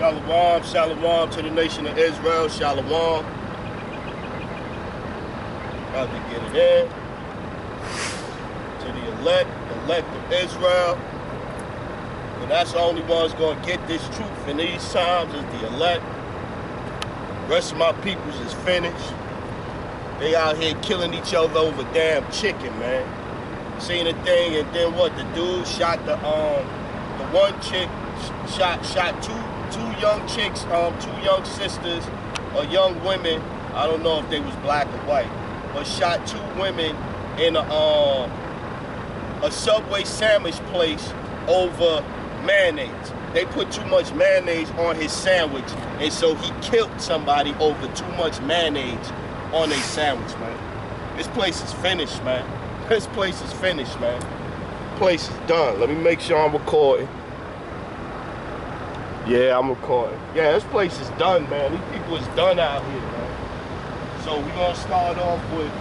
Shalom, shalom to the nation of Israel, shalom. About to get it in. To the elect of Israel. But that's the only ones going to get this truth in these times is the elect. The rest of my peoples is finished. They out here killing each other over damn chicken, man. Seen a thing, and then what? The dude shot the one chick, shot two young chicks, two young sisters or young women. I don't know if they was black or white, but shot two women in a Subway sandwich place over mayonnaise. They put too much mayonnaise on his sandwich, and so he killed somebody over too much mayonnaise on a sandwich, man. This place is finished, man. This place is finished, man. Place is done. Let me make sure I'm recording. Yeah, I'm recording. Yeah, this place is done, man. These people is done out here, man. So we're gonna start off with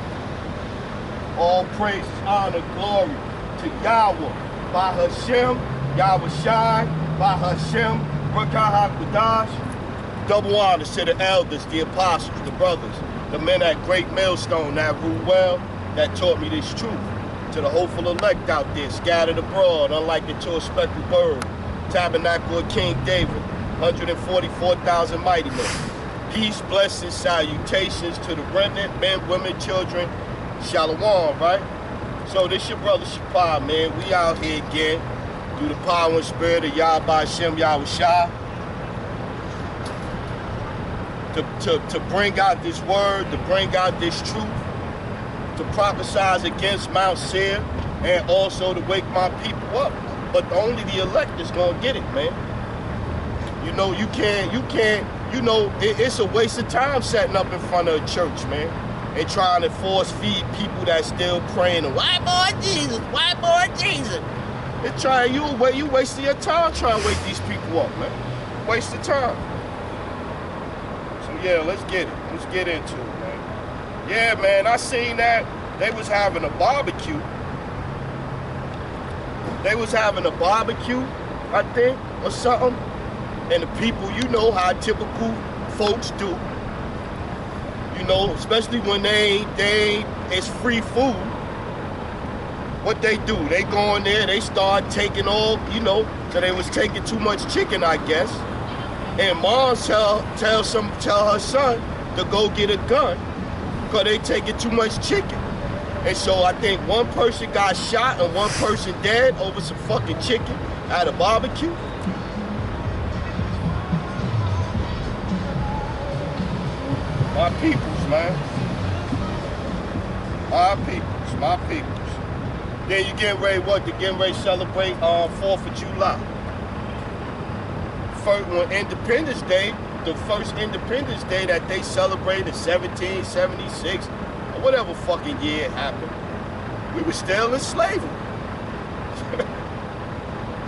all praise, honor, glory to Yahweh. By Hashem, Yahweh Shai, by Hashem, Rakah HaKodash. Double honors to the elders, the apostles, the brothers, the men at Great Millstone that rule well, that taught me this truth. To the hopeful elect out there, scattered abroad, unlike the to a speckled bird. Tabernacle of King David, 144,000 mighty men. Peace, blessings, salutations to the remnant, men, women, children. Shalom, right? So this your brother Shapar, man. We out here again through the power and spirit of Yahweh Hashem, Yahweh Shai. To bring out this word, to bring out this truth, to prophesize against Mount Seir, and also to wake my people up. But only the elect is gonna get it, man. You know, you can't, you know, it's a waste of time setting up in front of a church, man, and trying to force feed people that still praying, why more Jesus, why more Jesus? It's trying, you wasting your time trying to wake these people up, man. Waste of time. So yeah, let's get it. Let's get into it, man. Yeah, man, I seen that they was having a barbecue. They was having a barbecue, I think, or something. And the people, you know how typical folks do. You know, especially when it's free food. What they do, they go in there, they start taking all, you know, so they was taking too much chicken, I guess. And mom tell her son to go get a gun because they taking too much chicken. And so I think one person got shot and one person dead over some fucking chicken at a barbecue. My peoples, man. My peoples, my peoples. Then you getting ready, what? They're getting ready to celebrate 4th of July. First, on Independence Day, the first Independence Day that they celebrated in 1776, or whatever fucking year it happened, we were still in slavery.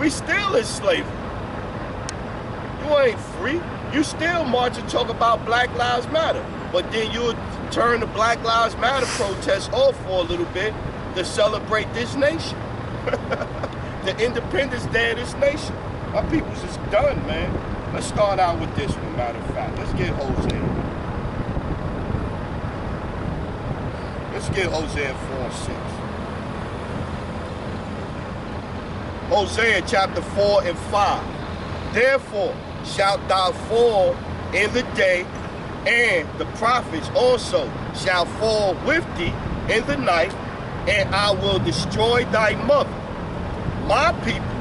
We still in slavery. You ain't free. You still march and talk about Black Lives Matter, but then you'll turn the Black Lives Matter protests off for a little bit to celebrate this nation. The Independence Day of this nation. My people's is done, man. Let's start out with this one, matter of fact. Let's get Hosea. Let's get Hosea 4 and 6. Hosea chapter 4 and 5. Therefore shalt thou fall in the day, and the prophets also shall fall with thee in the night, and I will destroy thy mother. My people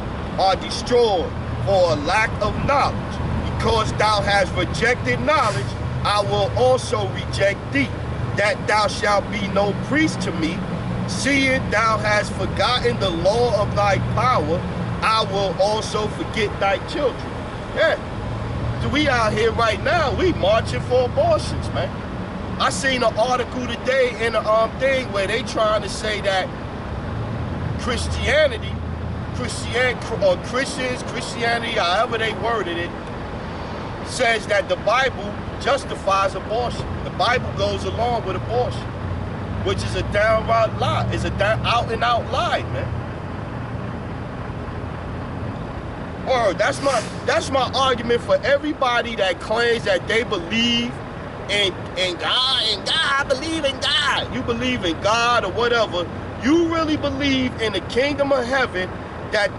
are destroyed for a lack of knowledge. Because thou hast rejected knowledge, I will also reject thee, that thou shalt be no priest to me. Seeing thou hast forgotten the law of thy power, I will also forget thy children. Yeah. So we out here right now, we marching for abortions, man. I seen an article today in a thing where they trying to say that Christianity, however they worded it, says that the Bible justifies abortion. The Bible goes along with abortion, which is a downright lie. It's a out and out lie, man. Or that's my argument for everybody that claims that they believe in God, I believe in God. You believe in God or whatever. You really believe in the kingdom of heaven that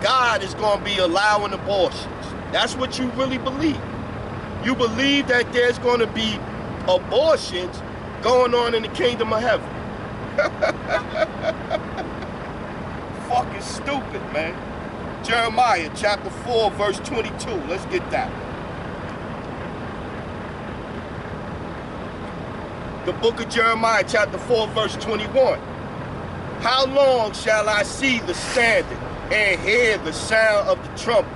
God is going to be allowing abortions. That's what you really believe. You believe that there's going to be abortions going on in the kingdom of heaven. Fucking stupid, man. Jeremiah chapter 4 verse 22. Let's get that. The book of Jeremiah chapter 4 verse 21. How long shall I see the standard and hear the sound of the trumpet?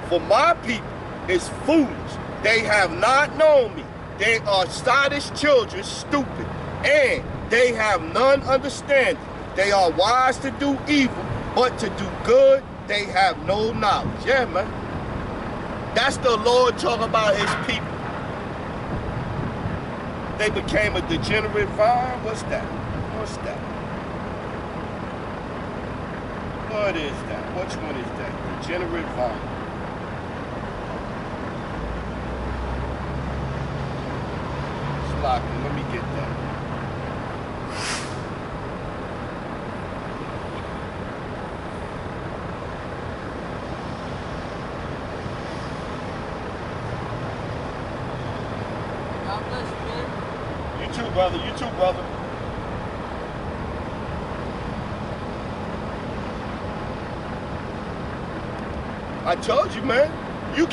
For my people is foolish. They have not known me. They are sottish children, stupid, and they have none understanding. They are wise to do evil, but to do good they have no knowledge. Yeah, man. That's the Lord talking about his people. They became a degenerate vine. What's that? What's that? What is that? Which one is that? Degenerate vine. Let me get that. God bless you, man. You too, brother. You too, brother. I told you, man. You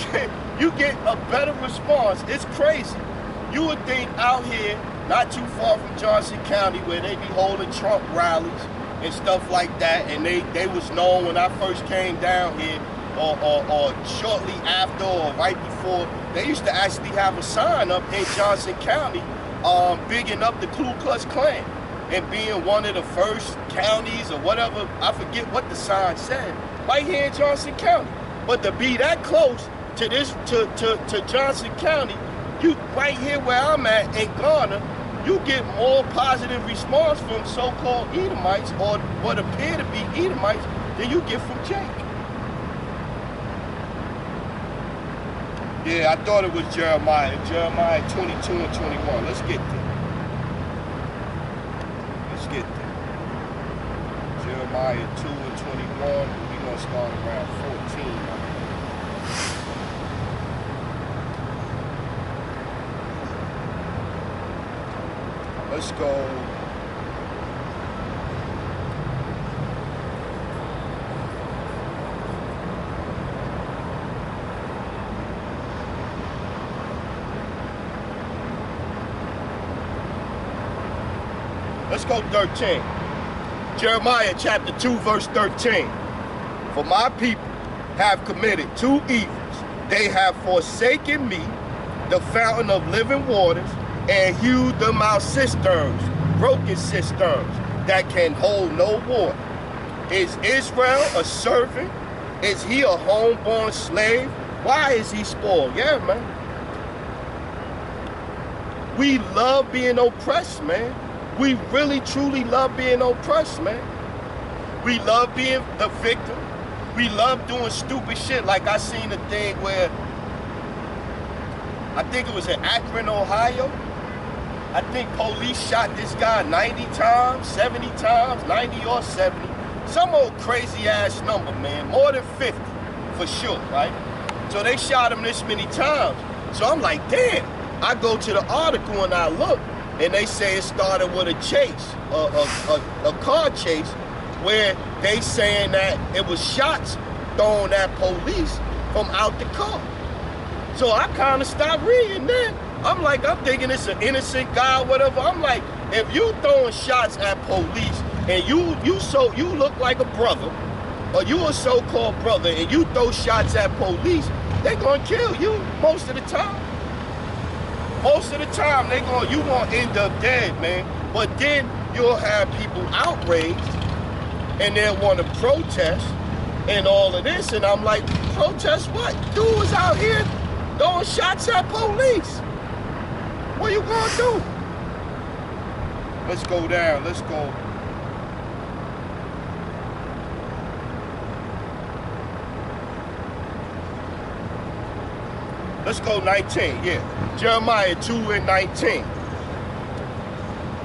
get a better response. It's crazy. You would think out here, not too far from Johnson County, where they be holding Trump rallies and stuff like that, and they was known when I first came down here, or shortly after, or right before, they used to actually have a sign up in Johnson County, bigging up the Ku Klux Klan, and being one of the first counties or whatever, I forget what the sign said, right here in Johnson County. But to be that close to this, to Johnson County, you right here where I'm at in Ghana, you get more positive response from so-called Edomites or what appear to be Edomites than you get from Jake. Yeah, I thought it was Jeremiah 22 and 21. Let's get there. Let's get there. Jeremiah 2 and 21. We're going to start around 14. Let's go. Let's go 13. Jeremiah chapter 2 verse 13. For my people have committed two evils. They have forsaken me, the fountain of living waters, and hewed them out cisterns, broken cisterns, that can hold no water. Is Israel a servant? Is he a homeborn slave? Why is he spoiled? Yeah, man. We love being oppressed, man. We really, truly love being oppressed, man. We love being the victim. We love doing stupid shit. Like I seen a thing where, I think it was in Akron, Ohio. I think police shot this guy 90 times, 70 times, 90 or 70. Some old crazy ass number, man. More than 50, for sure, right? So they shot him this many times. So I'm like, damn. I go to the article and I look, and they say it started with a chase, a car chase, where they saying that it was shots thrown at police from out the car. So I kind of stopped reading then. I'm like, I'm thinking it's an innocent guy, whatever. I'm like, if you throwing shots at police and you look like a brother, or you a so-called brother, and you throw shots at police, they gonna kill you most of the time. Most of the time, you gonna end up dead, man. But then you'll have people outraged, and they'll want to protest and all of this, and I'm like, protest what? Dude was out here throwing shots at police. What you gonna do? Let's go down, let's go. let's go 19, yeah. Jeremiah 2 and 19.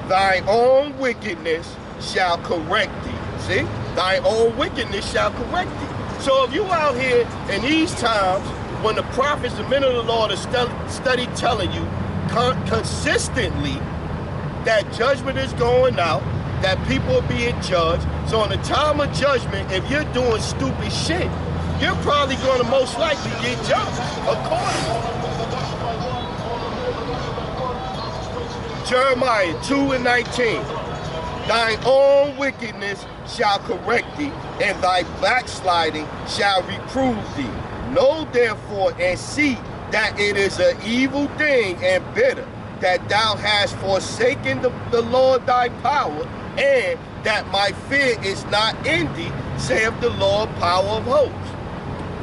Thy own wickedness shall correct thee. See? Thy own wickedness shall correct thee. So if you out here in these times, when the prophets, the men of the Lord are study telling you consistently that judgment is going out, that people are being judged. So in the time of judgment, if you're doing stupid shit, you're probably going to most likely get judged accordingly. Jeremiah 2 and 19. Thine own wickedness shall correct thee, and thy backsliding shall reprove thee. Know therefore and see that it is an evil thing and bitter, that thou hast forsaken the Lord thy power, and that my fear is not in thee, saith the Lord power of hosts.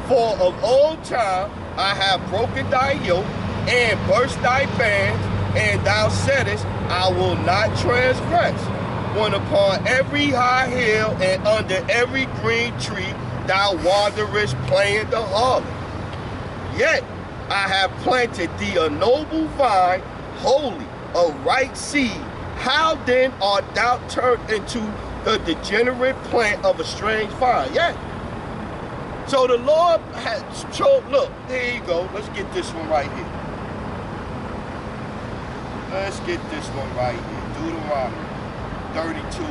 For of old time I have broken thy yoke, and burst thy bands, and thou saidest, I will not transgress. When upon every high hill and under every green tree thou wanderest playing the harlot. Yet I have planted thee a noble vine, holy, a right seed. How then art thou turned into the degenerate plant of a strange vine? Yeah. So the Lord has showed, look, there you go. Let's get this one right here. Let's get this one right here. Deuteronomy 32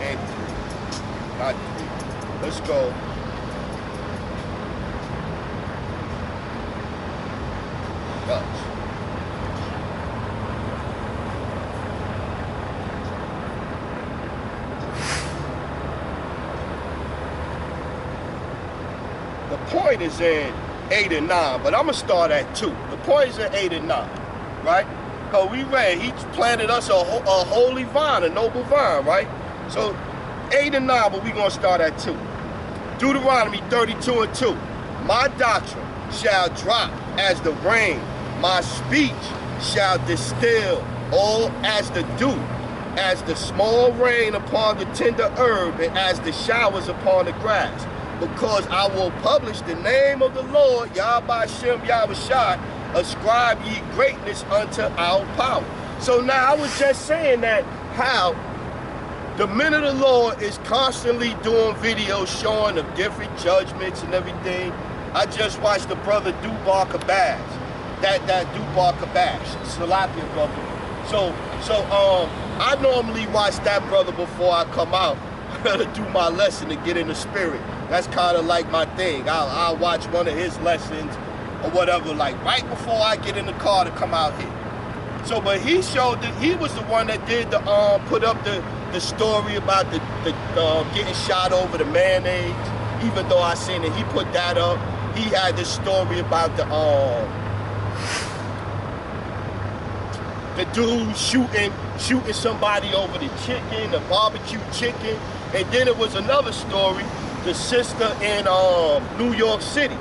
and 3. Not 3. Let's go. Gosh. The point is in 8 and 9, but I'm going to start at 2. The point is in 8 and 9, right? Because we read, he planted us a holy vine, a noble vine, right? So 8 and 9, but we're going to start at 2. Deuteronomy 32 and 2. My doctrine shall drop as the rain. My speech shall distill all as the dew, as the small rain upon the tender herb, and as the showers upon the grass. Because I will publish the name of the Lord, Yahweh Shem Yahushua, ascribe ye greatness unto our power. So now I was just saying that how the men of the Lord is constantly doing videos showing of different judgments and everything. I just watched the brother Dubar Kabash, that Dubar Kabash, Salakia brother. So I normally watch that brother before I come out to do my lesson to get in the spirit. That's kind of like my thing. I'll watch one of his lessons or whatever, like right before I get in the car to come out here. So, but he showed that he was the one that did the put up the story about the getting shot over the mayonnaise. Even though I seen it, he put that up. He had this story about the dude shooting somebody over the chicken, the barbecue chicken, and then it was another story. The sister in New York City.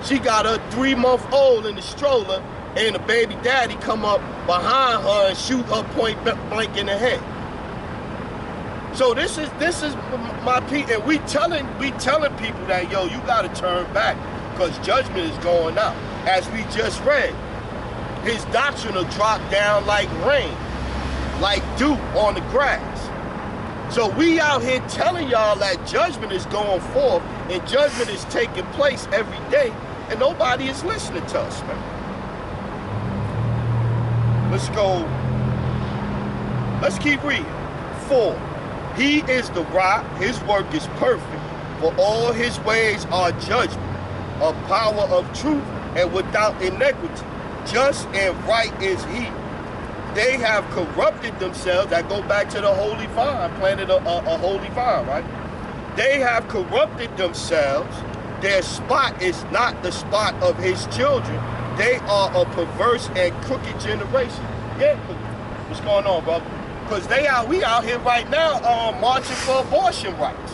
She got her 3-month-old in the stroller, and the baby daddy come up behind her and shoot her point blank in the head. So this is my people, and we telling people that, yo, you gotta turn back because judgment is going out. As we just read, his doctrine will drop down like rain, like dew on the grass. So we out here telling y'all that judgment is going forth and judgment is taking place every day, and nobody is listening to us, man. Let's go. Let's keep reading. 4. He is the rock, his work is perfect, for all his ways are judgment, a power of truth and without iniquity. Just and right is he. They have corrupted themselves. I go back to the holy vine, planted a holy vine, right? They have corrupted themselves. Their spot is not the spot of his children. They are a perverse and crooked generation. Yeah, what's going on, brother? Because we out here right now marching for abortion rights.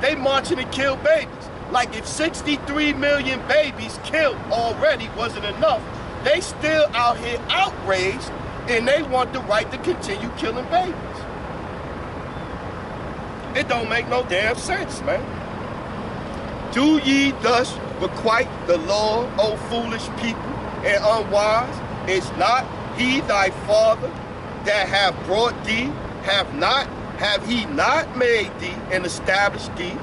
They marching to kill babies. Like if 63 million babies killed already wasn't enough, they still out here outraged, and they want the right to continue killing babies. It don't make no damn sense, man. Do ye thus requite the Lord, O foolish people and unwise? Is not he thy father that hath brought thee? Have he not made thee and established thee?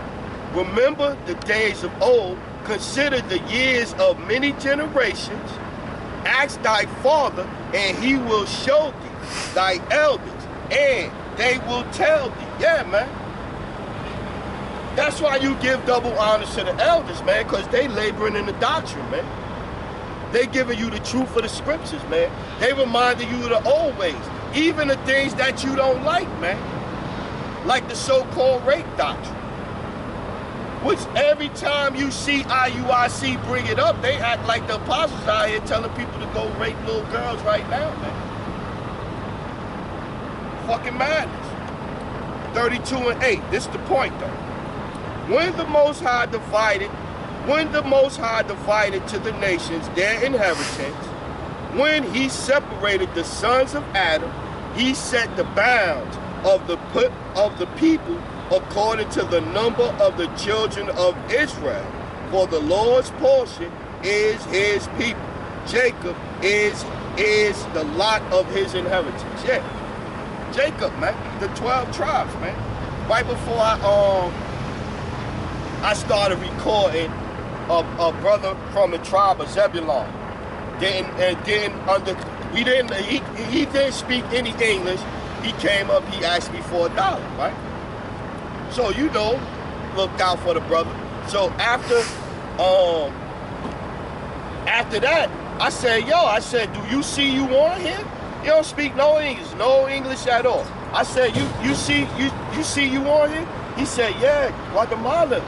Remember the days of old, consider the years of many generations. Ask thy father, and he will show thee, thy elders, and they will tell thee. Yeah, man. That's why you give double honors to the elders, man, because they laboring in the doctrine, man. They giving you the truth of the scriptures, man. They reminding you of the old ways, even the things that you don't like, man. Like the so-called rape doctrine. Which every time you see IUIC bring it up, they act like the apostles out here telling people to go rape little girls right now, man. Fucking madness. 32:8, this is the point though. When the Most High divided to the nations their inheritance, when he separated the sons of Adam, he set the bounds of the people according to the number of the children of Israel. For the Lord's portion is his people. Jacob is the lot of his inheritance. Yeah. Jacob, man. The 12 tribes, man. Right before I started recording, a brother from the tribe of Zebulon he didn't speak any English. He came up, he asked me for $1, right? So, you know, looked out for the brother. So after that, I said, do you see you on here? You don't speak no English at all. I said, you see you on here? He said, yeah, Guatemala,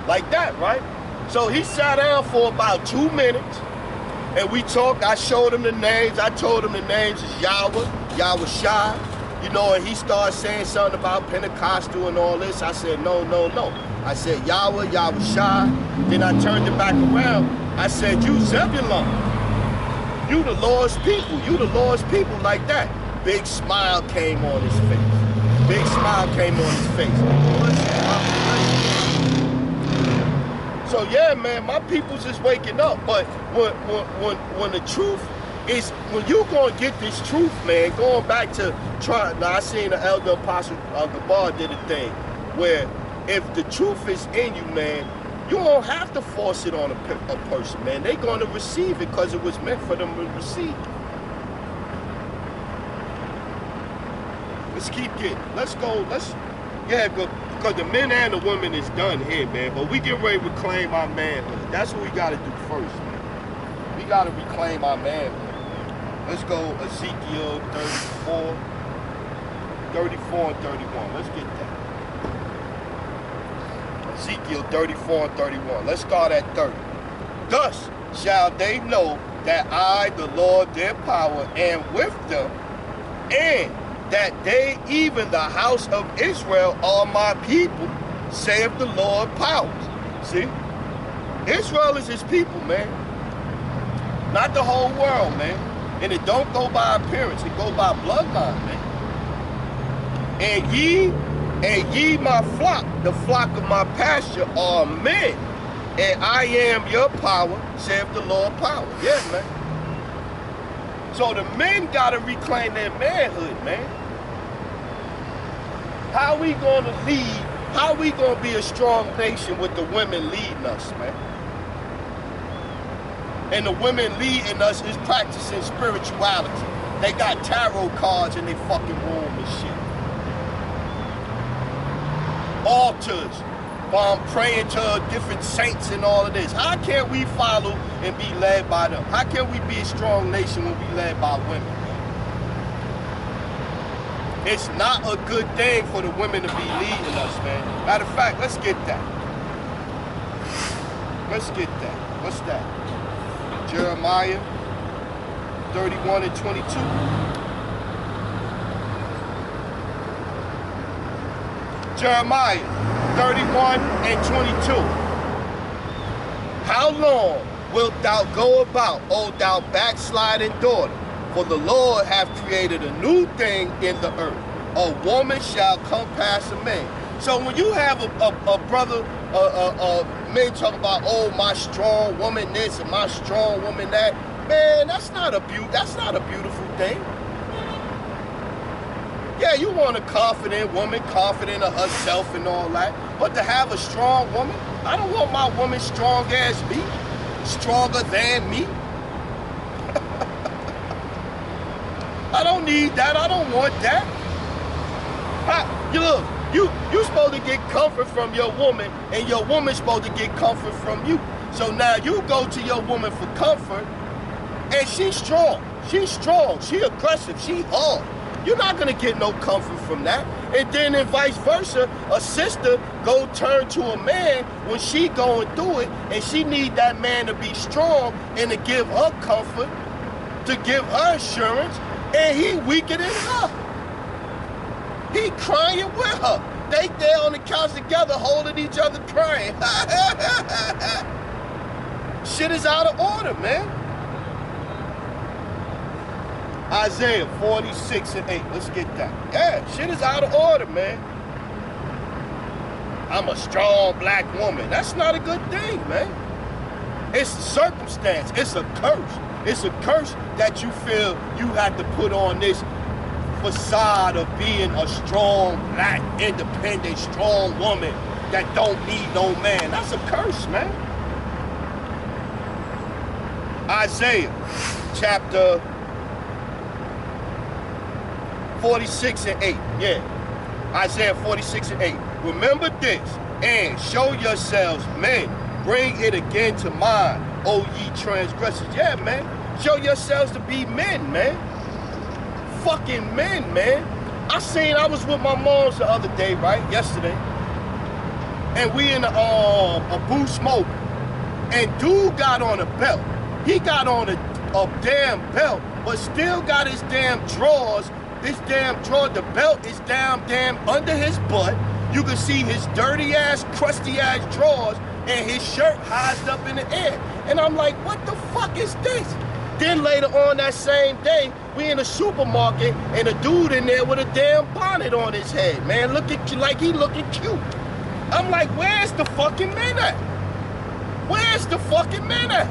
like that, right? So he sat down for about 2 minutes, and we talked. I showed him the names. I told him the names is Yahweh Shai, you know, and he started saying something about Pentecostal and all this. I said, no. I said, Yahweh Shai. Then I turned it back around. I said, you Zebulon. You the Lord's people. You the Lord's people, like that. Big smile came on his face. So yeah, man, my people's just waking up. But when the truth is, when you gonna get this truth, man, going back to trying. Now I seen the elder apostle Gabar did a thing where if the truth is in you, man, you don't have to force it on a person, man. They're gonna receive it because it was meant for them to receive it. Let's keep getting. Let's go. Go. Because the men and the women is done here, man. But we get ready to reclaim our manhood. That's what we got to do first, man. We got to reclaim our manhood. Let's go Ezekiel 34 and 31. Let's get that. Ezekiel 34 and 31. Let's start at 30. Thus shall they know that I, the Lord, their power, am with them, and that they, even the house of Israel, are my people, saith the Lord powers. See? Israel is his people, man. Not the whole world, man. And it don't go by appearance, it goes by bloodline, man. And ye my flock, the flock of my pasture, are men, and I am your power, saith the Lord power. Yeah, man. So the men gotta reclaim their manhood, man. How we gonna lead? How we gonna be a strong nation with the women leading us, man? And the women leading us is practicing spirituality. They got tarot cards in their fucking room and shit. Altars, praying to different saints and all of this. How can we follow and be led by them? How can we be a strong nation when we led by women? It's not a good thing for the women to be leading us, man. Matter of fact, let's get that. What's that? Jeremiah 31 and 22. Jeremiah 31 and 22. How long wilt thou go about, O thou backsliding daughter? For the Lord hath created a new thing in the earth. A woman shall compass a man. So when you have a brother men talk about, oh, my strong woman this and my strong woman that. Man, that's not a beautiful thing. Yeah, you want a confident woman, confident of herself and all that. But to have a strong woman, I don't want my woman strong as me, stronger than me. I don't need that. I don't want that. You're supposed to get comfort from your woman, and your woman's supposed to get comfort from you. So now you go to your woman for comfort, and she's strong. She's strong. She's aggressive. She's hard. You're not gonna get no comfort from that. And then vice versa, a sister go turn to a man when she going through it, and she need that man to be strong and to give her comfort, to give her assurance, and he weaker than her. He crying with her. They there on the couch together holding each other crying. Shit is out of order, man. Isaiah 46:8. Let's get that. Yeah, shit is out of order, man. I'm a strong black woman. That's not a good thing, man. It's a circumstance. It's a curse. It's a curse that you feel you have to put on this facade of being a strong, black, independent, strong woman that don't need no man. That's a curse, man. Isaiah chapter 46:8. Yeah. Isaiah 46:8. Remember this and show yourselves men. Bring it again to mind, O ye transgressors. Yeah, man. Show yourselves to be men, man. Fucking men, man. I was with my moms the other day, right? Yesterday. And we in a booth smoke. And dude got on a belt. He got on a damn belt, but still got his damn drawers. This damn drawer, the belt is damn under his butt. You can see his dirty ass, crusty ass drawers, and his shirt highs up in the air. And I'm like, what the fuck is this? Then later on that same day, we in a supermarket and a dude in there with a damn bonnet on his head, man, looking like he looking cute. I'm like, where's the fucking men at? Where's the fucking men at?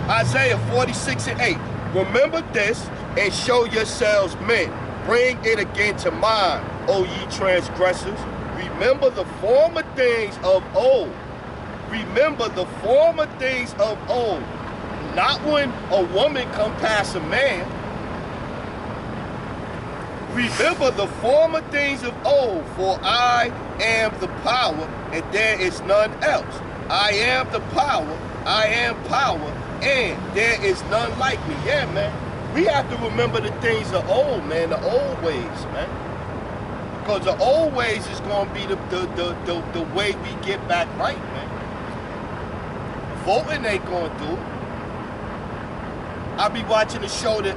Isaiah 46:8. Remember this and show yourselves men. Bring it again to mind, O ye transgressors. Remember the former things of old. Remember the former things of old. Not when a woman come past a man. Remember the former things of old, for I am the power, and there is none else. I am the power, I am power, and there is none like me. Yeah, man. We have to remember the things of old, man, the old ways, man. Because the old ways is going to be the way we get back right, man. Voting ain't going to do it. I be watching the show, that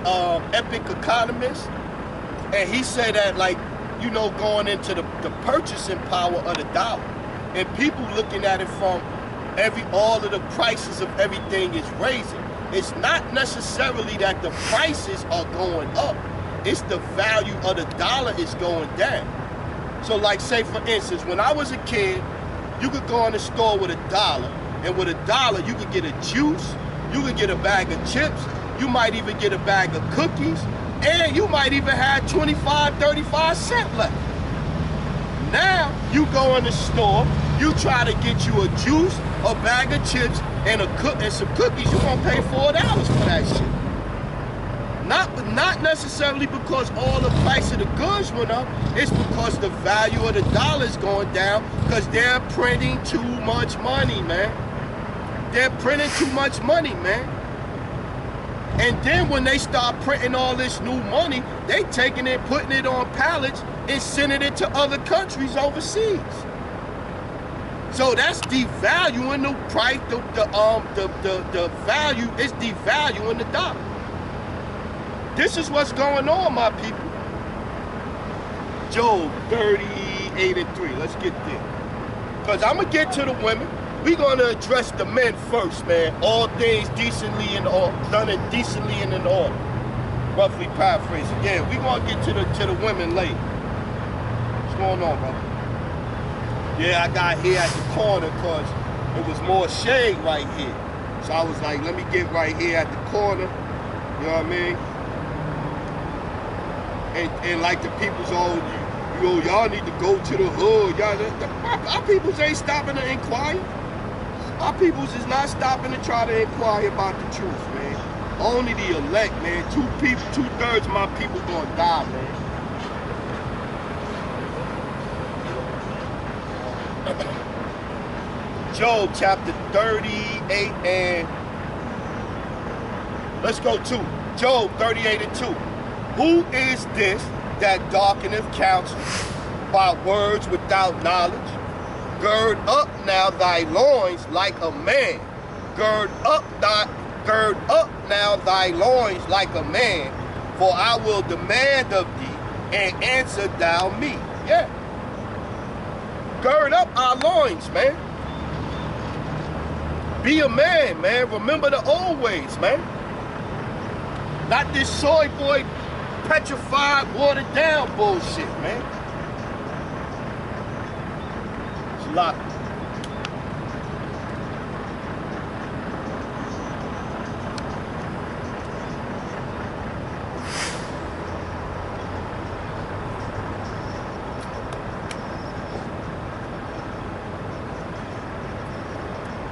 Epic Economist, and he said that, like, you know, going into the purchasing power of the dollar, and people looking at it from all of the prices of everything is raising. It's not necessarily that the prices are going up. It's the value of the dollar is going down. So like, say for instance, when I was a kid, you could go in the store with $1, and with $1 you could get a juice, you could get a bag of chips, you might even get a bag of cookies, and you might even have 25, 35 cents left. Now, you go in the store, you try to get you a juice, a bag of chips, and some cookies, you're gonna pay $4 for that shit. Not necessarily because all the price of the goods went up, it's because the value of the dollar is going down because they're printing too much money, man. They're printing too much money, man. And then when they start printing all this new money, they taking it, putting it on pallets and sending it to other countries overseas. So that's devaluing the price, the value is devaluing the dollar. This is what's going on, my people. Job 38:3. Let's get there. Because I'm going to get to the women. We're going to address the men first, man. All things decently and all, done it decently and in order. Roughly paraphrasing. Yeah, we're going to get to the women later. going on, bro? Yeah, I got here at the corner because it was more shade right here. So I was like, let me get right here at the corner. You know what I mean? And like the people's all, y'all need to go to the hood. Our peoples ain't stopping to inquire. Our peoples is not stopping to try to inquire about the truth, man. Only the elect, man. 2/3 of my people gonna die, man. Job chapter 38 and let's go to Job 38 and 2. Who is this that darkeneth counsel by words without knowledge? Gird up now thy loins like a man. Gird up now thy loins like a man, for I will demand of thee, and answer thou me. Yeah. Gird up our loins, man. Be a man, man. Remember the old ways, man. Not this soy boy, petrified, watered down bullshit, man. It's a lot.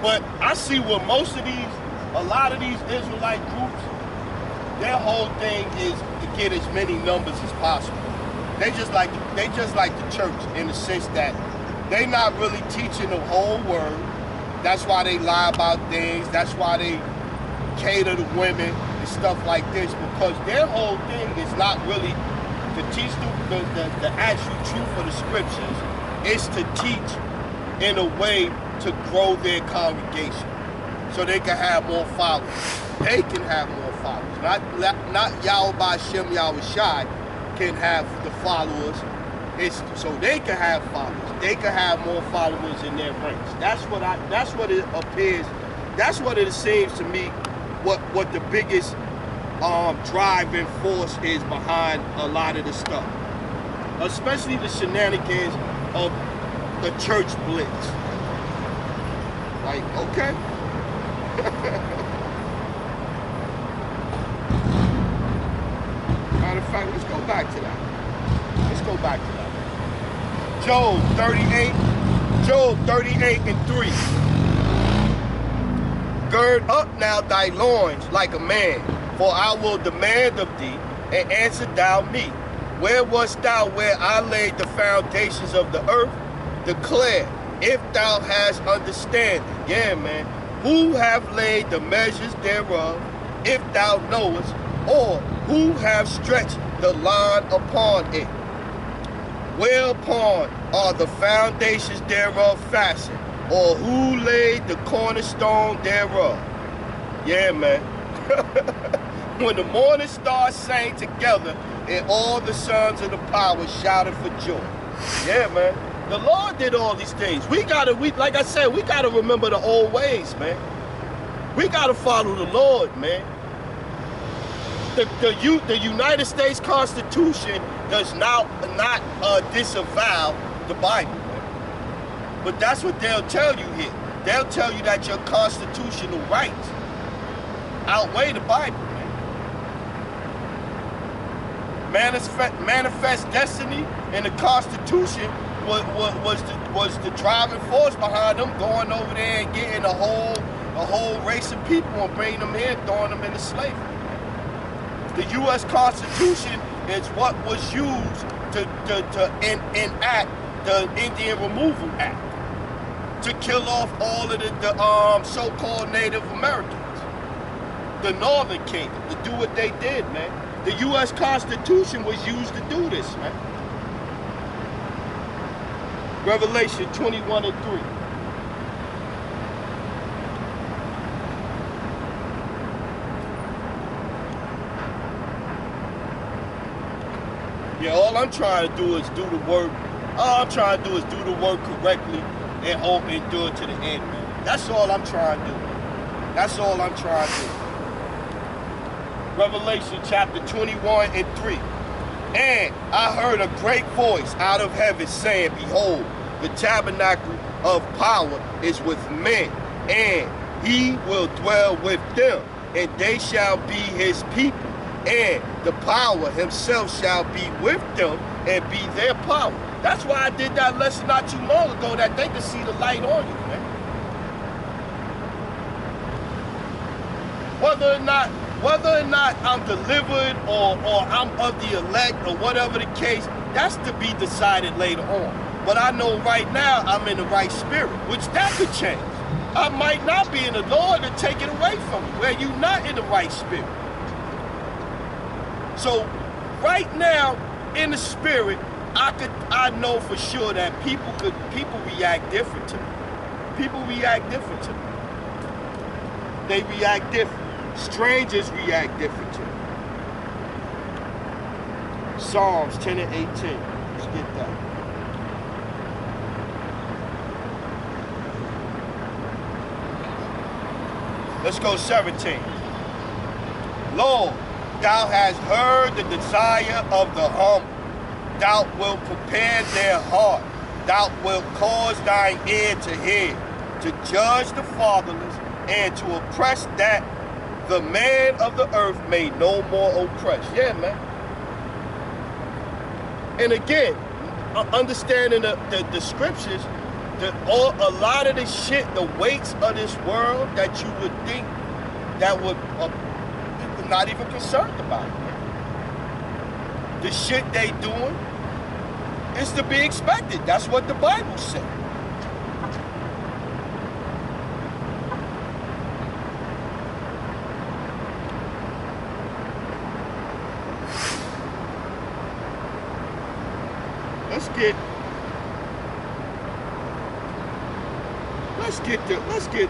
But I see what a lot of these Israelite groups, their whole thing is to get as many numbers as possible. They just like the church in the sense that they not really teaching the whole word. That's why they lie about things. That's why they cater to women and stuff like this, because their whole thing is not really to teach the actual truth of the scriptures. It's to teach in a way to grow their congregation so they can have more followers. They can have more followers. Not Yahweh Shem Yahushai can have the followers. It's so they can have followers. They can have more followers in their ranks. That's what it appears. That's what it seems to me. What the biggest driving force is behind a lot of the stuff, especially the shenanigans of the church blitz. Like, okay. Matter of fact, let's go back to that. Job 38 and 3. Gird up now thy loins like a man, for I will demand of thee, and answer thou me. Where wast thou where I laid the foundations of the earth? Declare, if thou hast understanding. Yeah, man. Who have laid the measures thereof, if thou knowest, or who have stretched the line upon it? Whereupon are the foundations thereof fastened, or who laid the cornerstone thereof? Yeah, man. When the morning stars sang together, and all the sons of the power shouted for joy. Yeah, man. The Lord did all these things. Like I said, we gotta remember the old ways, man. We gotta follow the Lord, man. The United States Constitution does not disavow the Bible, man. But that's what they'll tell you here. They'll tell you that your constitutional rights outweigh the Bible, man. Manifest destiny and the Constitution was the driving force behind them going over there and getting a whole race of people and bringing them here, throwing them into slavery. The U.S. Constitution is what was used to enact the Indian Removal Act to kill off all of the so-called Native Americans, the Northern Kingdom, to do what they did, man. The U.S. Constitution was used to do this, man. Revelation 21 and 3. Yeah, all I'm trying to do is do the work. All I'm trying to do is do the work correctly and hope and do it to the end, man. That's all I'm trying to do. That's all I'm trying to do. Revelation chapter 21 and 3. And I heard a great voice out of heaven saying, behold, the tabernacle of power is with men, and he will dwell with them, and they shall be his people, and the power himself shall be with them and be their power. That's why I did that lesson not too long ago, that they could see the light on you, man. Whether or not I'm delivered or I'm of the elect or whatever the case, that's to be decided later on. But I know right now I'm in the right spirit, which that could change. I might not be in the Lord and take it away from you, where you're not in the right spirit. So right now in the spirit, I know for sure that people react different to me. People react different to me. They react different. Strangers react different to me. Psalms 10 and 18. Let's get that. Let's go 17. Lord, thou hast heard the desire of the humble. Thou wilt prepare their heart. Thou wilt cause thine ear to hear, to judge the fatherless, and to oppress that the man of the earth may no more oppress. Yeah, man. And again, understanding the scriptures, a lot of the shit, the weights of this world that you would think that would not even concerned about it. The shit they doing is to be expected. That's what the Bible said.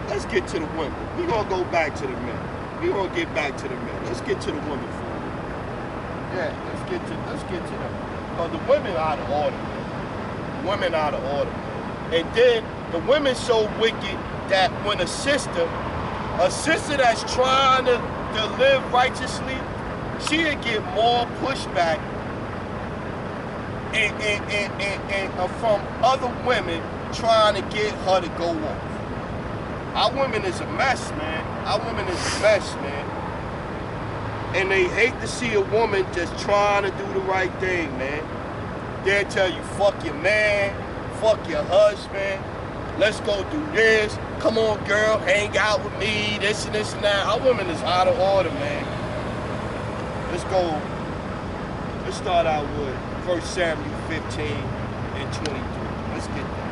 Let's get to the women. We're gonna go back to the men. We're gonna get back to the men. Let's get to the women for a minute. Yeah, let's get to them. Because the women out of order. Women out of order. And then the women so wicked that when a sister that's trying to live righteously, she'll get more pushback and from other women trying to get her to go off. Our women is a mess, man. Our women is a mess, man. And they hate to see a woman just trying to do the right thing, man. They'll tell you, fuck your man, fuck your husband, let's go do this, come on girl, hang out with me, this and that. Our women is out of order, man. Let's start out with 1 Samuel 15 and 23. Let's get that.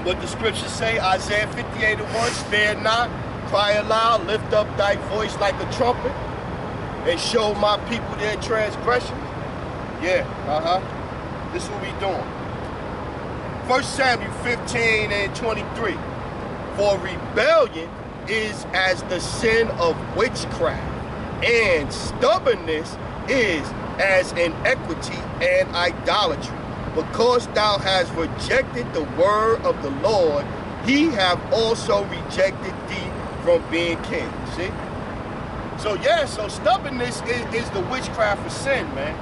What the scriptures say, Isaiah 58 and 1, spare not, cry aloud, lift up thy voice like a trumpet, and show my people their transgressions. Yeah, this is what we doing. 1 Samuel 15 and 23. For rebellion is as the sin of witchcraft, and stubbornness is as iniquity and idolatry. Because thou hast rejected the word of the Lord, he have also rejected thee from being king. See? So yeah, so stubbornness is the witchcraft of sin, man.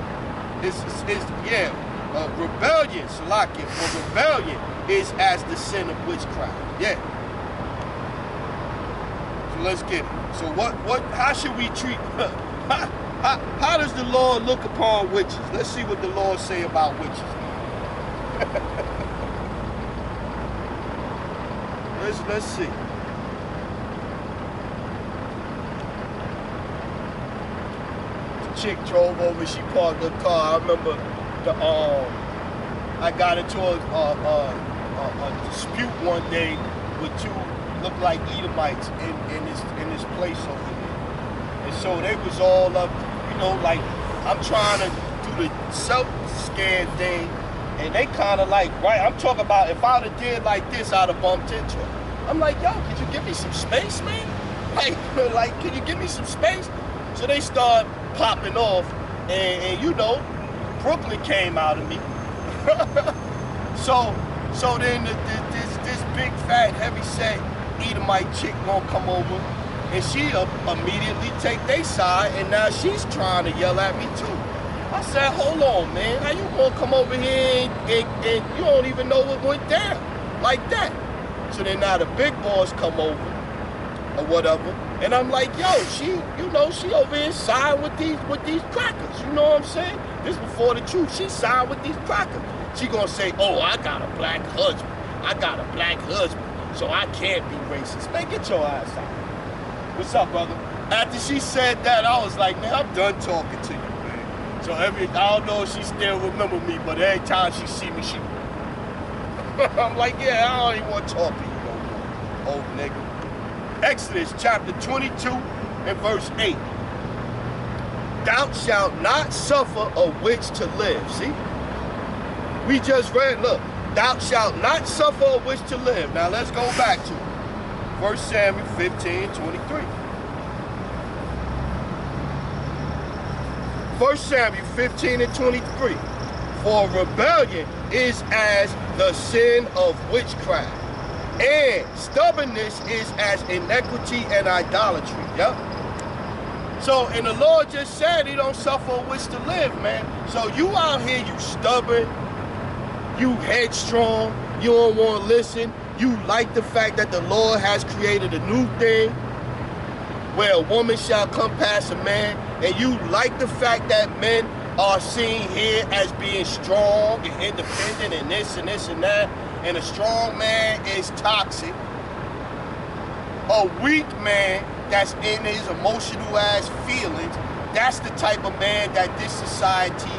Rebellion, Salakia, or rebellion is as the sin of witchcraft. Yeah. So let's get it. So how should we treat, how does the Lord look upon witches? Let's see what the Lord say about witches. Let's see. The chick drove over, she parked her car. I remember I got into a dispute one day with two looked like Edomites in this place over there. And so they was all up, like I'm trying to do the self-scan thing. And they kind of like, right, I'm talking about if I would have did like this, I'd have bumped into it. I'm like, yo, could you give me some space, man? Like, can you give me some space? So they start popping off, and Brooklyn came out of me, So then this big fat heavy set Edomite chick gonna come over, and she immediately take their side, and now she's trying to yell at me too. I said, hold on, man, how you gonna come over here and you don't even know what went down like that? So then now the big boys come over or whatever, and I'm like, yo, she over here side with these crackers, you know what I'm saying? This before the truth, she side with these crackers. She gonna say, oh, I got a black husband, so I can't be racist. Man, get your ass out. What's up, brother? After she said that, I was like, man, I'm done talking to you, man. So I don't know if she still remember me, but every time she see me, she I'm like, yeah, I don't even want to talk to you no more, old nigga. Exodus chapter 22 and verse 8. Thou shalt not suffer a witch to live. See? We just read, look, thou shalt not suffer a witch to live. Now let's go back to 1 Samuel 15:23. 1 Samuel 15:23. For rebellion is as the sin of witchcraft, and stubbornness is as iniquity and idolatry. Yep. So, and the Lord just said he don't suffer a witch to live, man. So you out here, you stubborn, you headstrong, you don't want to listen, you like the fact that the Lord has created a new thing where a woman shall come past a man, and you like the fact that men are seen here as being strong and independent and this and this and that, and a strong man is toxic. A weak man that's in his emotional ass feelings, that's the type of man that this society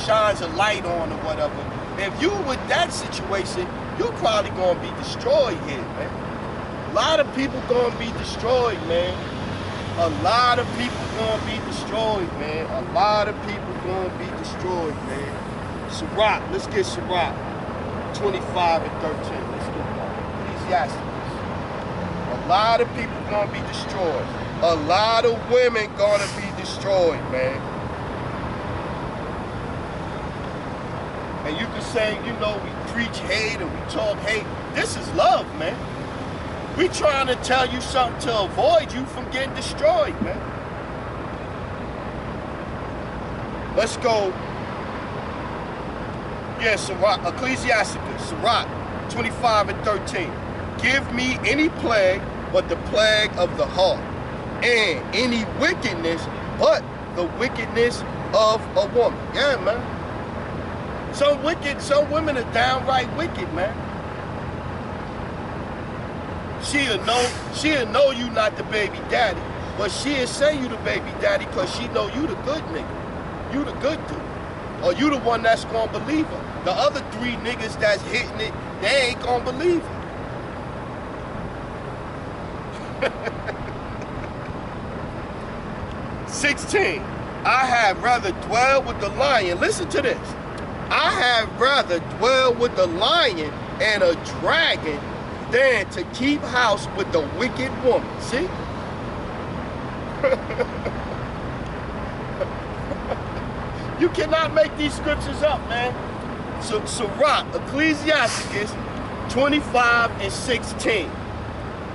shines a light on or whatever. If you with that situation, you're probably gonna be destroyed here, man. A lot of people gonna be destroyed, man. A lot of people gonna be destroyed, man. A lot of people gonna be destroyed, man. Sirach, let's get Sirach 25 and 13. Let's get that. Ecclesiastes. A lot of people gonna be destroyed. A lot of women gonna be destroyed, man. And you can say, you know, we preach hate and we talk hate. This is love, man. We trying to tell you something to avoid you from getting destroyed, man. Let's go. Yeah, Sirach, Ecclesiasticus, Sirach 25 and 13. Give me any plague but the plague of the heart, and any wickedness but the wickedness of a woman. Yeah, man. Some women are downright wicked, man. She'll know you not the baby daddy, but she'll say you the baby daddy because she know you the good nigga. You the good dude. Or you the one that's gonna believe her. The other three niggas that's hitting it, they ain't gonna believe her. 16. I have rather dwell with the lion. Listen to this. I have rather dwell with the lion and a dragon than to keep house with the wicked woman. See? You cannot make these scriptures up, man. So Sirach, Ecclesiasticus 25 and 16.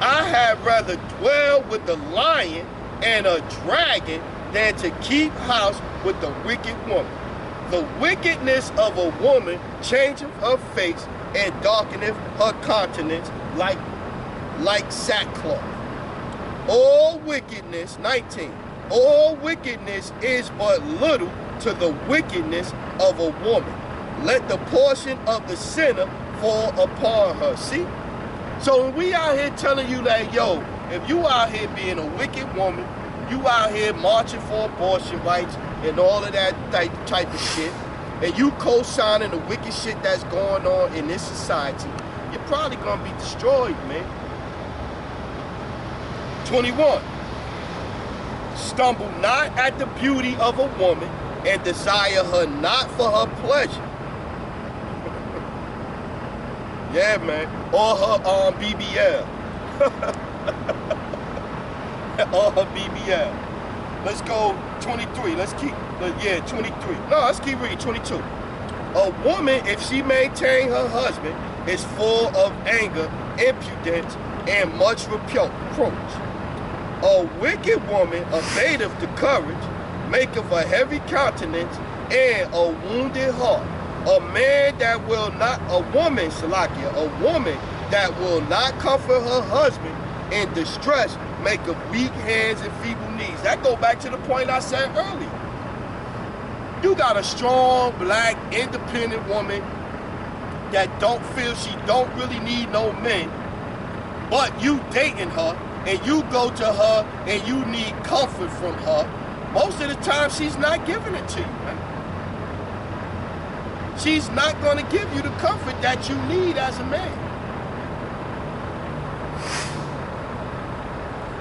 I have rather dwell with the lion and a dragon than to keep house with the wicked woman. The wickedness of a woman changeth her face and darkeneth her countenance like sackcloth. All wickedness, 19, all wickedness is but little to the wickedness of a woman. Let the portion of the sinner fall upon her. See? So when we out here telling you that, yo, if you out here being a wicked woman, you out here marching for abortion rights and all of that type of shit, and you co-signing the wicked shit that's going on in this society, you're probably gonna be destroyed, man. 21. Stumble not at the beauty of a woman and desire her not for her pleasure. Yeah, man. Or her BBL. Or her BBL. Let's go 23. Let's keep, yeah, 23. No, let's keep reading 22. A woman, if she maintain her husband, is full of anger, impudence, and much reproach. A wicked woman abateth the courage, maketh a heavy countenance, and a wounded heart. A man that will not, a woman, Salakia, a woman that will not comfort her husband in distress, maketh weak hands and feeble knees. That go back to the point I said earlier. You got a strong, black, independent woman that don't feel she don't really need no men, but you dating her, and you go to her and you need comfort from her. Most of the time, she's not giving it to you, man. She's not going to give you the comfort that you need as a man.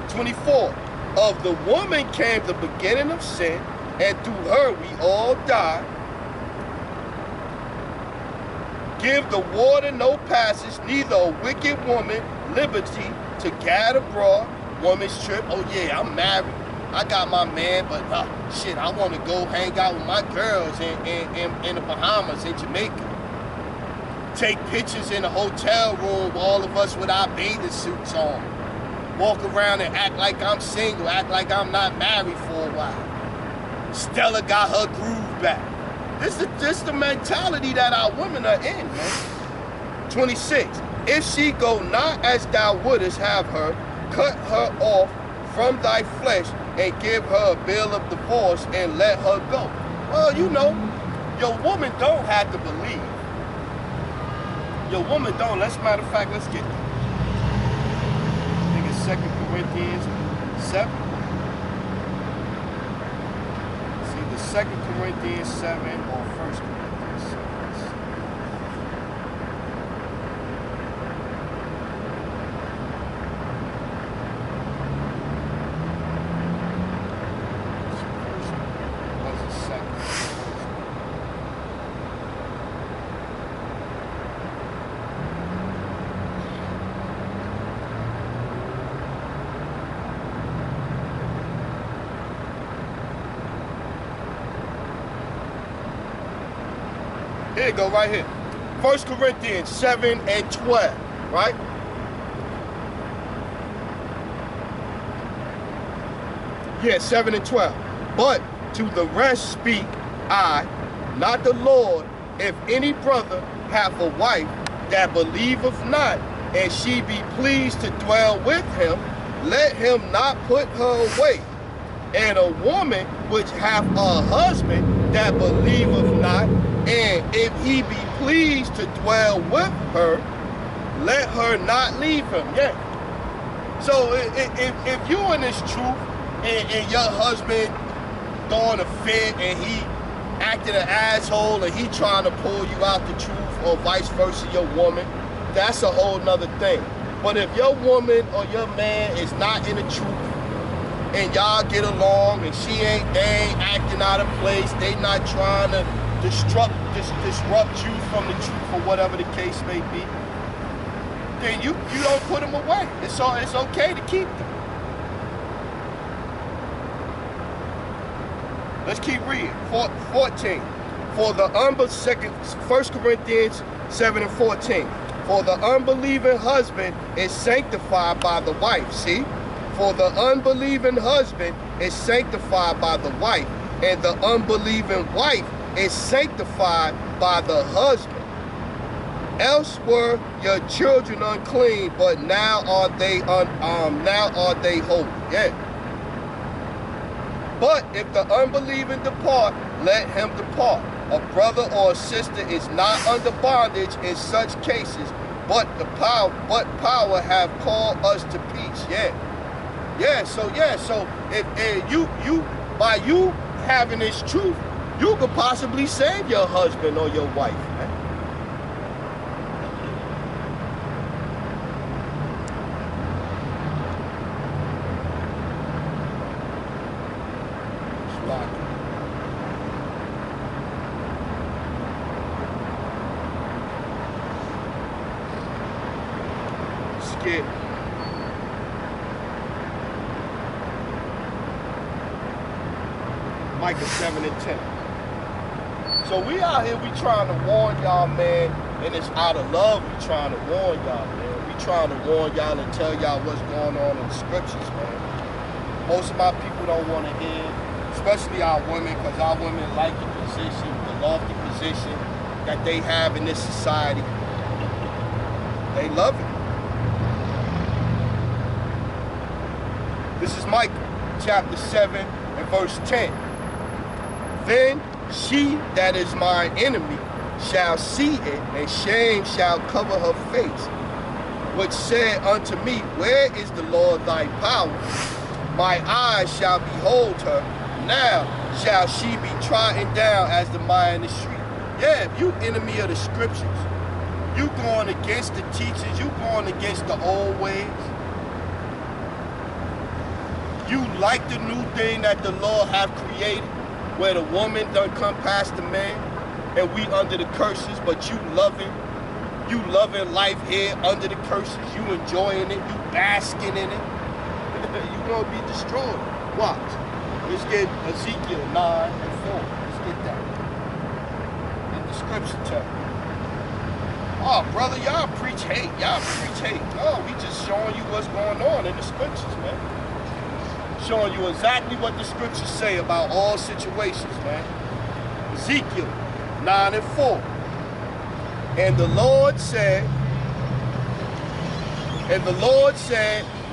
24. Of the woman came the beginning of sin, and through her we all die. Give the water no passage, neither a wicked woman liberty to gad abroad. Woman's trip. Oh yeah, I'm married. I got my man, but shit, I want to go hang out with my girls in the Bahamas, in Jamaica. Take pictures in the hotel room, all of us with our bathing suits on. Walk around and act like I'm single, act like I'm not married for a while. Stella got her groove back. This is just the mentality that our women are in, man. 26. If she go not as thou wouldest have her, cut her off from thy flesh and give her a bill of divorce and let her go. Well, you know, your woman don't have to believe. Your woman don't. Matter of fact, let's get there. I think it's 2 Corinthians 7. It's either 2 Corinthians 7 or 1 Corinthians 7. Here you go, right here. 1 Corinthians 7 and 12, right? Yeah, 7 and 12. But to the rest speak I, not the Lord, if any brother hath a wife that believeth not, and she be pleased to dwell with him, let him not put her away. And a woman which hath a husband that believeth not, and if he be pleased to dwell with her, let her not leave him. Yeah. So if you in this truth and your husband throwing a fit and he acting an asshole and he trying to pull you out the truth, or vice versa, your woman, that's a whole nother thing. But if your woman or your man is not in the truth and y'all get along and they ain't acting out of place, they not trying to disrupt you from the truth or whatever the case may be, then you don't put them away. It's okay to keep them. Let's keep reading. 14. For the 1 Corinthians 7 and 14. For the unbelieving husband is sanctified by the wife. See? For the unbelieving husband is sanctified by the wife, and the unbelieving wife is sanctified by the husband. Else were your children unclean, but now are they holy. Yeah. But if the unbelieving depart, let him depart. A brother or a sister is not under bondage in such cases, but power have called us to peace. Yeah. So if you by you having this truth, you could possibly save your husband or your wife, man. Skip. Micah 7 and 10. So we out here, we trying to warn y'all, man, and it's out of love we trying to warn y'all, man. We trying to warn y'all and tell y'all what's going on in the scriptures, man. Most of my people don't want to hear, especially our women, because our women like the position, the lofty position that they have in this society. They love it. This is Micah chapter 7 and verse 10. Then she that is mine enemy shall see it, and shame shall cover her face, which said unto me, where is the Lord thy power? My eyes shall behold her. Now shall she be trodden down as the mire in the street. Yeah, if you enemy of the scriptures, you going against the teachers, you going against the old ways. You like the new thing that the Lord have created, where the woman done come past the man, and we under the curses, but you loving life here under the curses. You enjoying it, you basking in it. You gonna be destroyed. Watch. Let's get Ezekiel 9 and 4. Let's get that. In the scripture chapter. Oh, brother, y'all preach hate. No, we just showing you what's going on in the scriptures, man. Showing you exactly what the scriptures say about all situations, man. Ezekiel 9 and 4. And the Lord said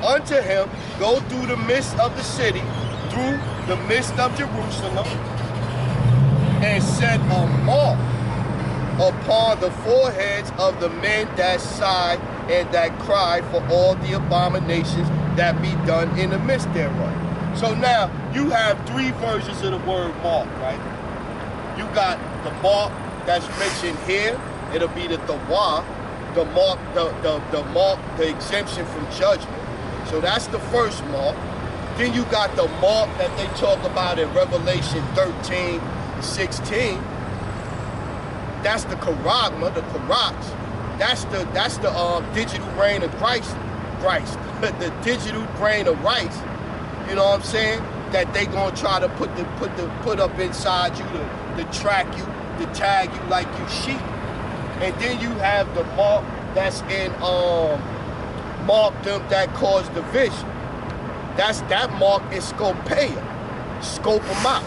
unto him, go through the midst of the city, through the midst of Jerusalem, and set a mark upon the foreheads of the men that sigh and that cry for all the abominations that be done in the midst thereof. So now you have three versions of the word mark, right? You got the mark that's mentioned here. It'll be the tawah, the mark, the mark, the exemption from judgment. So that's the first mark. Then you got the mark that they talk about in Revelation 13, 16. That's the charagma, the charaks. That's the digital brain of Christ, the digital brain of rice. You know what I'm saying? That they gonna try to put up inside you to track you, to tag you like you sheep. And then you have the mark that's in mark them that cause division. That mark is scopeia. Scope them out.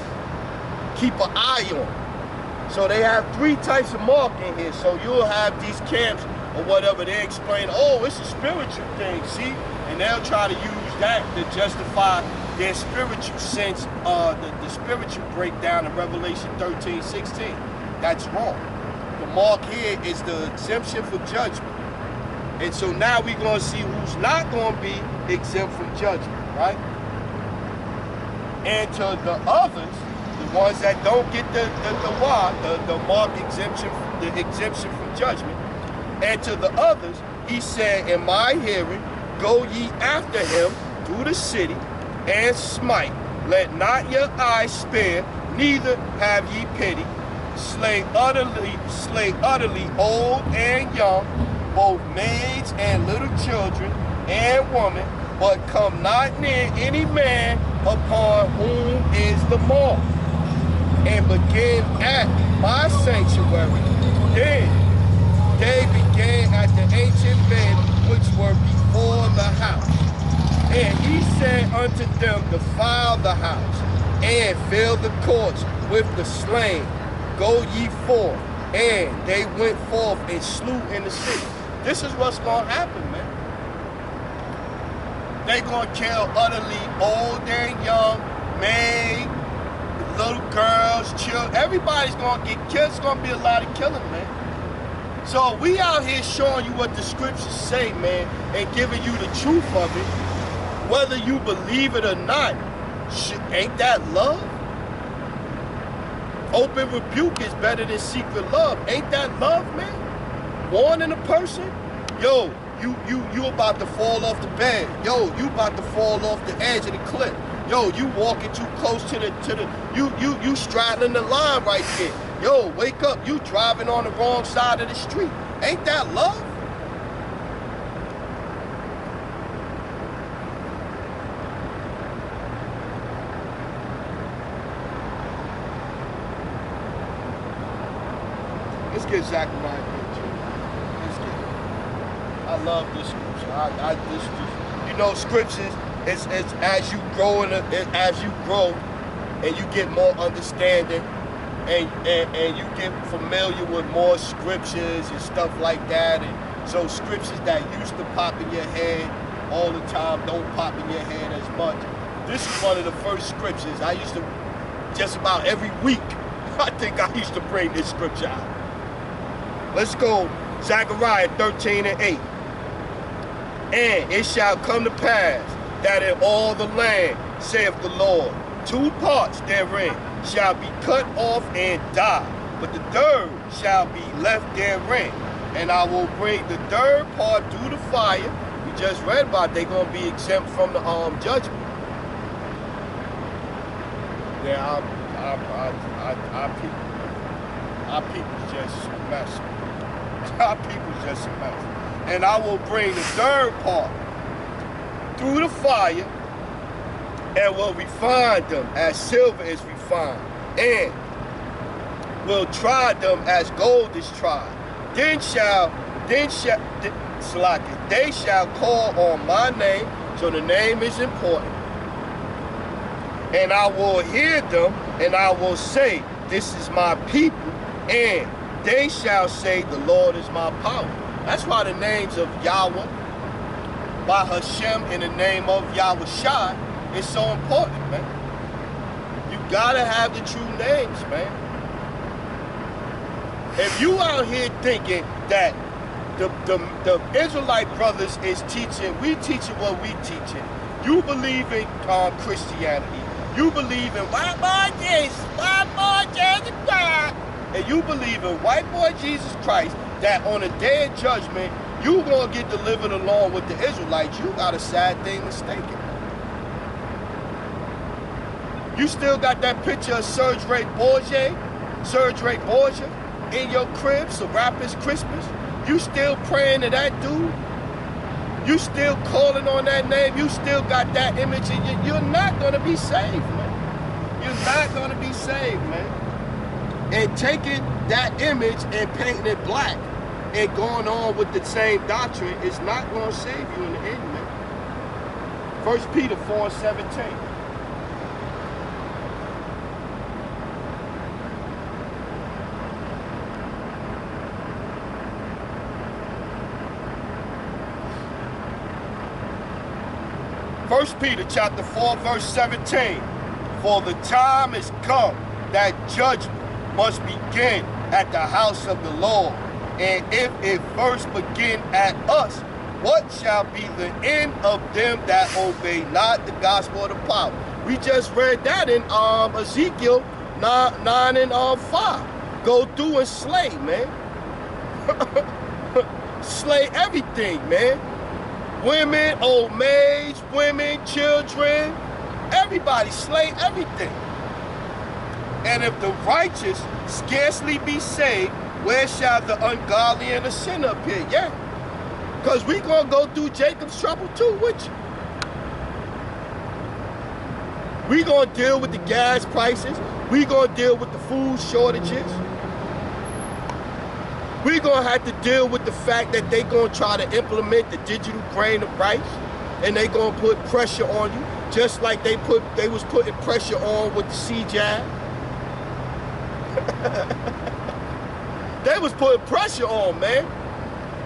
Keep an eye on them. So they have three types of mark in here. So you'll have these camps or whatever, they explain, oh, it's a spiritual thing, see? And they'll try to use that to justify their spiritual sense, the spiritual breakdown in Revelation 13, 16. That's wrong. The mark here is the exemption for judgment. And so now we're going to see who's not going to be exempt from judgment, right? And to the others, the ones that don't get the mark exemption, the exemption from judgment, and to the others, he said, in my hearing, go ye after him through the city and smite. Let not your eyes spare, neither have ye pity. Slay utterly old and young, both maids and little children and women, but come not near any man upon whom is the mark. And begin at my sanctuary. Then they began at the ancient bed which were before the house. And he said unto them, defile the house, and fill the courts with the slain. Go ye forth. And they went forth and slew in the city. This is what's going to happen, man. They going to kill utterly old and young, maid, little girls, children. Everybody's going to get killed. It's going to be a lot of killing, man. So we out here showing you what the scriptures say, man, and giving you the truth of it. Whether you believe it or not, ain't that love? Open rebuke is better than secret love. Ain't that love, man? Warning a person, yo, you about to fall off the bed. Yo, you about to fall off the edge of the cliff. Yo, you walking too close to the you straddling the line right there. Yo, wake up, you driving on the wrong side of the street. Ain't that love? get Zechariah 13. Let's get it. I love this scripture. This, you know, scriptures. It's as you grow and you get more understanding, and you get familiar with more scriptures and stuff like that. And so scriptures that used to pop in your head all the time don't pop in your head as much. This is one of the first scriptures I used to, just about every week, I think I used to bring this scripture out. Let's go, Zechariah 13 and 8. And it shall come to pass that in all the land, saith the Lord, 2 parts therein shall be cut off and die, but the third shall be left therein. And I will bring the third part through the fire. We just read about they're going to be exempt from the judgment. Yeah, our people's just a mess. Our people's just a mess. And I will bring the third part through the fire, and will refine them as silver is refined, and will try them as gold is tried. Then shall they shall call on my name. So the name is important. And I will hear them, and I will say, this is my people, and they shall say, the Lord is my power. That's why the names of Yahweh, by Hashem, in the name of Yahweh Shai, is so important, man. You gotta have the true names, man. If you out here thinking that the Israelite brothers is teaching, we teaching what we teaching. You believe in Christianity. You believe in white boy Jesus Christ, and you believe in white boy Jesus Christ, that on the day of judgment, you gonna get delivered along with the Israelites. You got a sad thing mistaken. You still got that picture of Serge Ray Borgia in your crib, so Rapper's Christmas. You still praying to that dude? You still calling on that name? You still got that image in you? You're not going to be saved, man. You're not going to be saved, man. And taking that image and painting it black and going on with the same doctrine is not going to save you in the end, man. 1 Peter 4:17. First Peter chapter 4, verse 17. For the time is come that judgment must begin at the house of the Lord. And if it first begin at us, what shall be the end of them that obey not the gospel of the power? We just read that in Ezekiel 9 and 5. Go through and slay, man. Slay everything, man. Women, old maids, women, children, everybody, slay everything. And if the righteous scarcely be saved, where shall the ungodly and the sinner appear? Yeah, because we going to go through Jacob's trouble too, with you. We going to deal with the gas prices. We going to deal with the food shortages. We're going to have to deal with the fact that they're going to try to implement the digital grain of rice, and they're going to put pressure on you, just like they was putting pressure on with the CJAB. They was putting pressure on, man.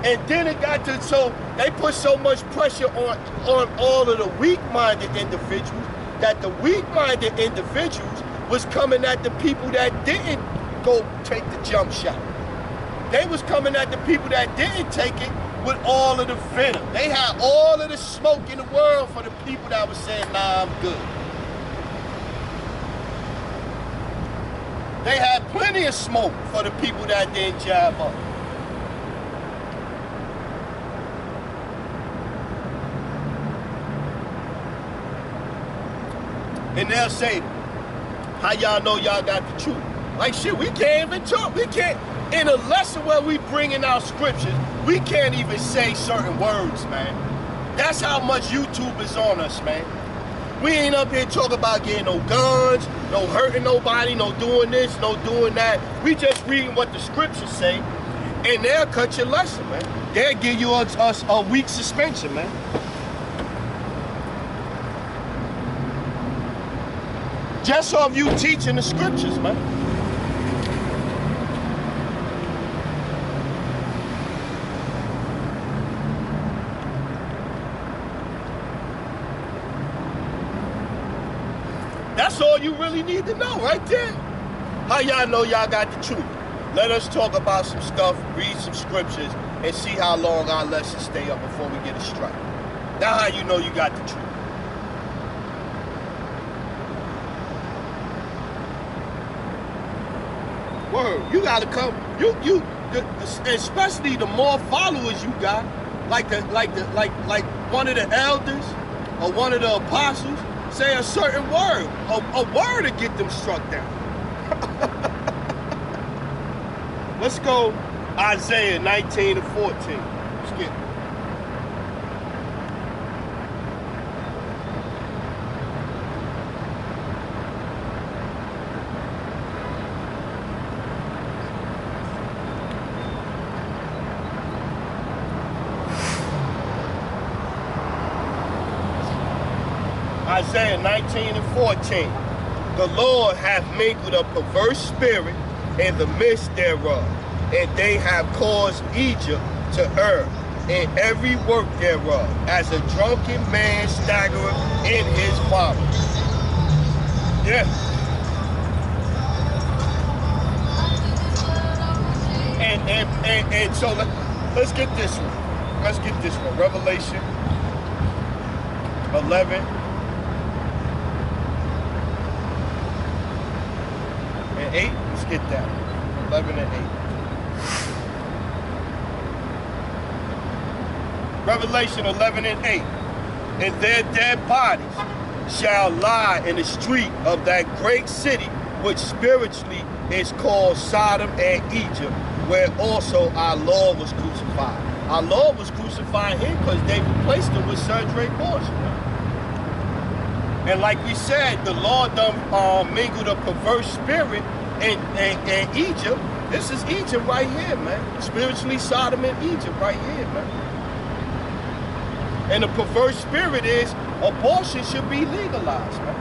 And then it got to, so they put so much pressure on all of the weak-minded individuals that the weak-minded individuals was coming at the people that didn't go take the jump shot. They was coming at the people that didn't take it with all of the venom. They had all of the smoke in the world for the people that was saying, nah, I'm good. They had plenty of smoke for the people that didn't jab up. And they'll say, how y'all know y'all got the truth? Like, shit, we can't even talk. We can't. In a lesson where we bring in our scriptures, we can't even say certain words, man. That's how much YouTube is on us, man. We ain't up here talking about getting no guns, no hurting nobody, no doing this, no doing that. We just reading what the scriptures say, and they'll cut your lesson, man. They'll give you a week suspension, man. Just off you teaching the scriptures, man. That's all you really need to know right there. How y'all know y'all got the truth? Let us talk about some stuff, read some scriptures, and see how long our lessons stay up before we get a strike. That's how you know you got the truth. Word, you gotta come. Especially the more followers you got, like one of the elders or one of the apostles. Say a certain word, a word to get them struck down. Let's go Isaiah 19 and 14. Let's get it. Isaiah 19 and 14. The Lord hath mingled a perverse spirit in the midst thereof, and they have caused Egypt to err in every work thereof, as a drunken man staggereth in his vomit. Yeah. And so let's get this one. Let's get this one. Revelation 11. And 8, let's get that. 11 and 8. Revelation 11 and 8. And their dead bodies shall lie in the street of that great city, which spiritually is called Sodom and Egypt, where also our Lord was crucified. Our Lord was crucified here because they replaced him with Sergei Abortion. And like we said, the Lord done mingled a perverse spirit in Egypt. This is Egypt right here, man. Spiritually Sodom and Egypt right here, man. And the perverse spirit is abortion should be legalized, man.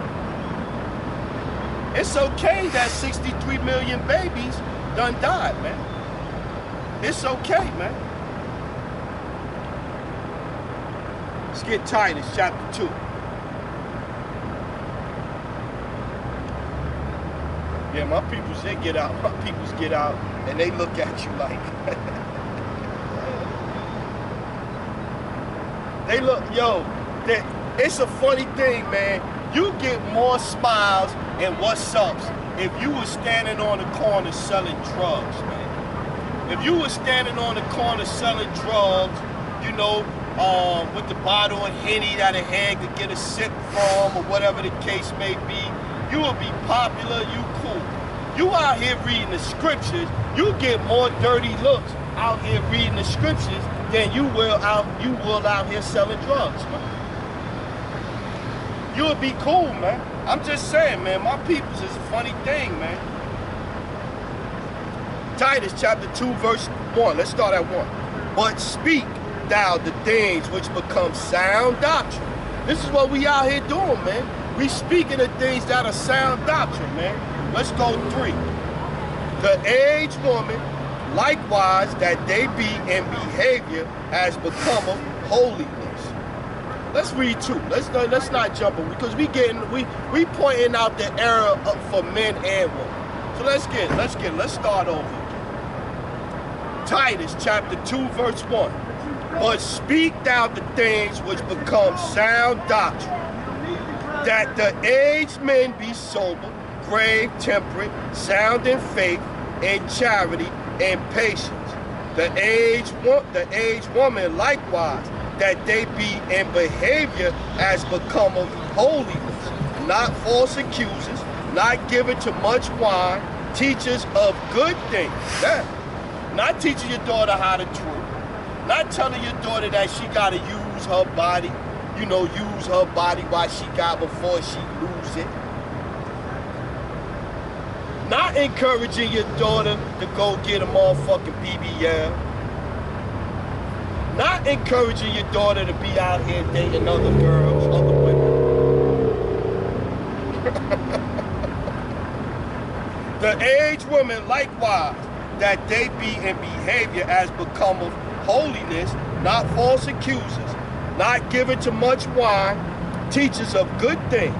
It's okay that 63 million babies done died, man. It's okay, man. Let's get Titus chapter 2. Yeah, my peoples, they get out. My peoples get out and they look at you like. They look, yo, it's a funny thing, man. You get more smiles and what's ups if you were standing on the corner selling drugs, man. If you were standing on the corner selling drugs, you know, with the bottle of Henny that a hand could get a sip from or whatever the case may be, you will be popular, you cool. You out here reading the scriptures, you get more dirty looks out here reading the scriptures than you will out here selling drugs, man. You would be cool, man. I'm just saying, man, my peoples is a funny thing, man. Titus chapter 2, verse 1. Let's start at 1. But speak thou the things which become sound doctrine. This is what we out here doing, man. We speaking of things that are sound doctrine, man. Let's go 3. The aged woman, likewise, that they be in behavior as becometh holiness. Let's read 2. Let's not jump on because we pointing out the error for men and women. So let's start over. Titus chapter 2, verse 1. But speak thou the things which become sound doctrine, that the aged men be sober, grave, temperate, sound in faith, in charity, and patience. The aged woman likewise, that they be in behavior as becometh holiness, not false accusers, not given to much wine, teachers of good things. That, not teaching your daughter how to twerk, not telling your daughter that she got to use her body, you know, use her body while she got before she lose it. Not encouraging your daughter to go get a motherfucking BBL. Not encouraging your daughter to be out here dating other girls, other women. The aged women likewise, that they be in behavior as becometh holiness, not false accusers, not given to much wine, teachers of good things,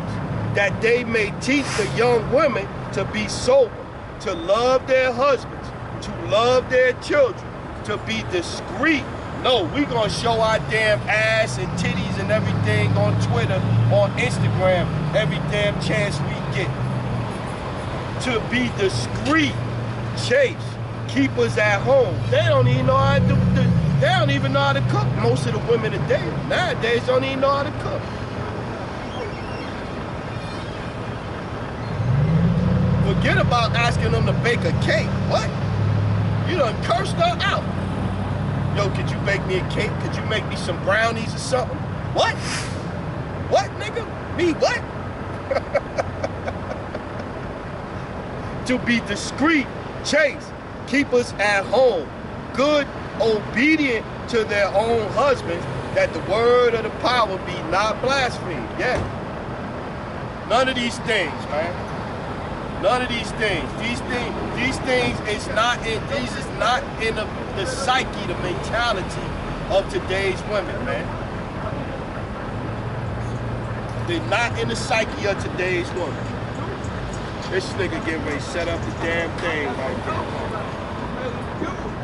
that they may teach the young women to be sober, to love their husbands, to love their children, to be discreet. No, we gonna show our damn ass and titties and everything on Twitter, on Instagram, every damn chance we get. To be discreet, chase, keep us at home. They don't even know how to do. They don't even know how to cook. Most of the women today, nowadays, don't even know how to cook. Forget about asking them to bake a cake. What? You done cursed her out. Yo, could you bake me a cake? Could you make me some brownies or something? What? What, nigga? Me what? To be discreet, chaste, keep us at home, good, obedient to their own husbands, that the word of the power be not blasphemed. Yeah. None of these things, man. None of these things. These things is not in the psyche, the mentality of today's women, man. They're not in the psyche of today's women. This nigga getting ready to set up the damn thing right there.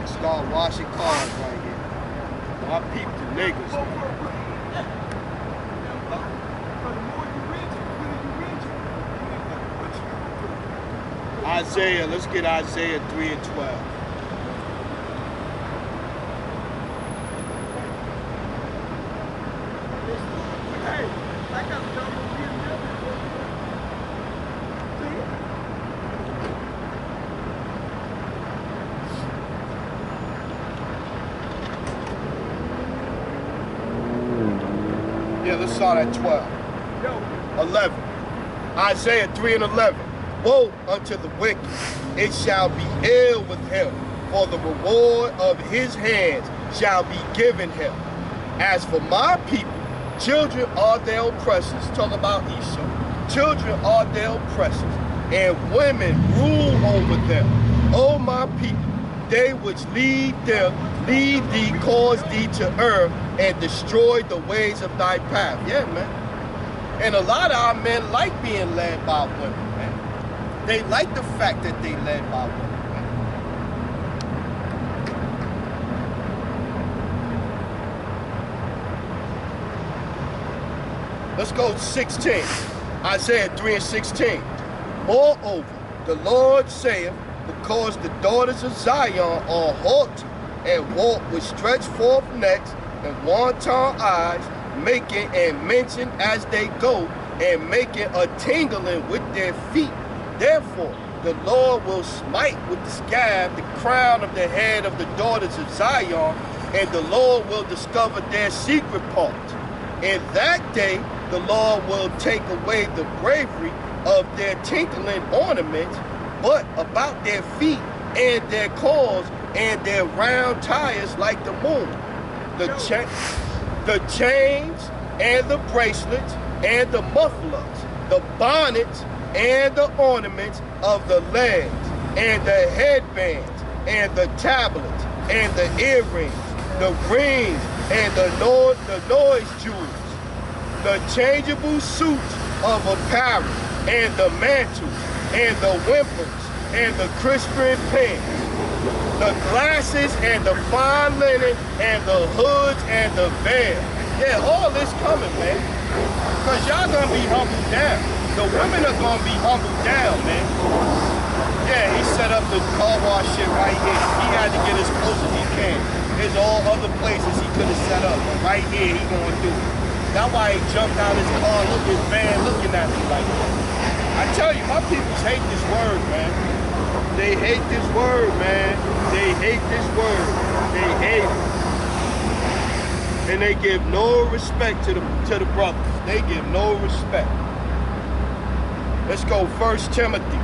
Start washing cars right here. I peep the niggas. Isaiah, let's get Isaiah 3 and 12. Yeah, let's start at 12. 11. Isaiah 3 and 11. Woe unto the wicked, it shall be ill with him, for the reward of his hands shall be given him. As for my people, children are their oppressors. Talk about Esau. Children are their oppressors, and women rule over them. O my people, they which lead thee, cause thee to err, and destroy the ways of thy path. Yeah, man. And a lot of our men like being led by women, man. They like the fact that they led by women. Let's go to 16. Isaiah 3 and 16. Moreover, the Lord saith, because the daughters of Zion are haughty and walk with stretched forth necks and wanton eyes, making and mention as they go, and making a tingling with their feet. Therefore, the Lord will smite with the scab the crown of the head of the daughters of Zion, and the Lord will discover their secret parts. In that day, the Lord will take away the bravery of their tinkling ornaments, but about their feet and their cords and their round tires like the moon. The chains and the bracelets and the mufflers, the bonnets and the ornaments of the legs, and the headbands, and the tablets, and the earrings, the rings, and the noise jewels, the changeable suits of apparel, and the mantles, and the wimples, and the crisping pants, the glasses, and the fine linen, and the hoods, and the veil. Yeah, all this coming, man. Because y'all gonna be humbled down. The women are gonna be humbled down, man. Yeah, he set up the car wash shit right here. He had to get as close as he can. There's all other places he could have set up, but right here he gonna do it. That's why he jumped out his car, his van, looking at me like that. I tell you, my peoples hate this word, man. They hate this word, man. They hate this word. They hate it. And they give no respect to the brothers. They give no respect. Let's go 1 Timothy.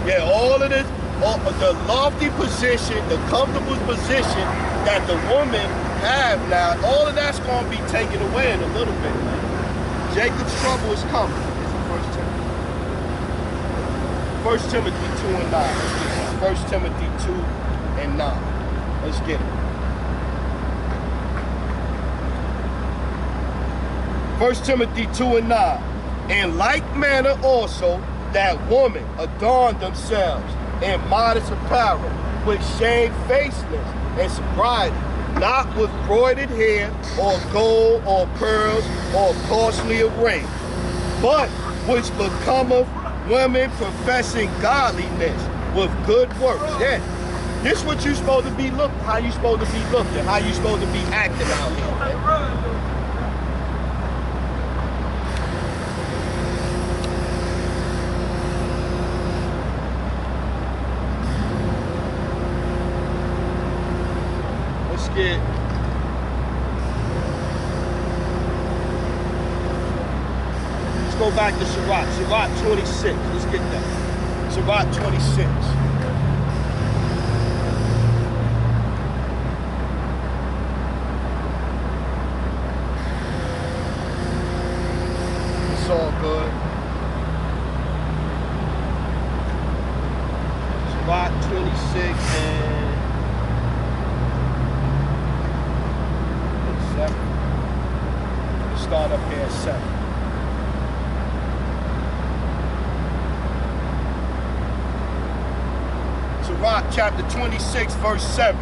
Yeah, all of this, the lofty position, the comfortable position that the women have now, all of that's going to be taken away in a little bit, man. Jacob's trouble is coming. It's 1 Timothy 2 and 9. Let's get it. 1 Timothy 2 and 9. Let's get it. 1 Timothy 2 and 9. In like manner also, that women adorn themselves in modest apparel, with shamefacedness and sobriety, not with broidered hair, or gold, or pearls, or costly array, but which becometh women professing godliness with good works. Yeah, this is what you supposed to be how you supposed to be looking, how you supposed to be acting out here, man. Let's go back to Sirach. Sirach 26. Let's get that. Sirach 26. It's all good. Sirach 26 and start up here at 7. Sirach chapter 26, verse 7.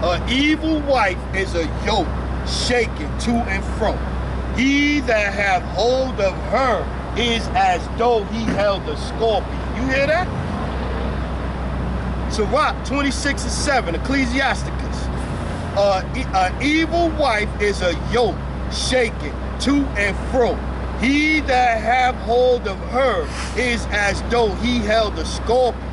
An evil wife is a yoke shaken to and fro. He that hath hold of her is as though he held a scorpion. You hear that? Sirach 26 and 7, Ecclesiasticus. An evil wife is a yoke shaken to and fro. He that hath hold of her is as though he held a scorpion.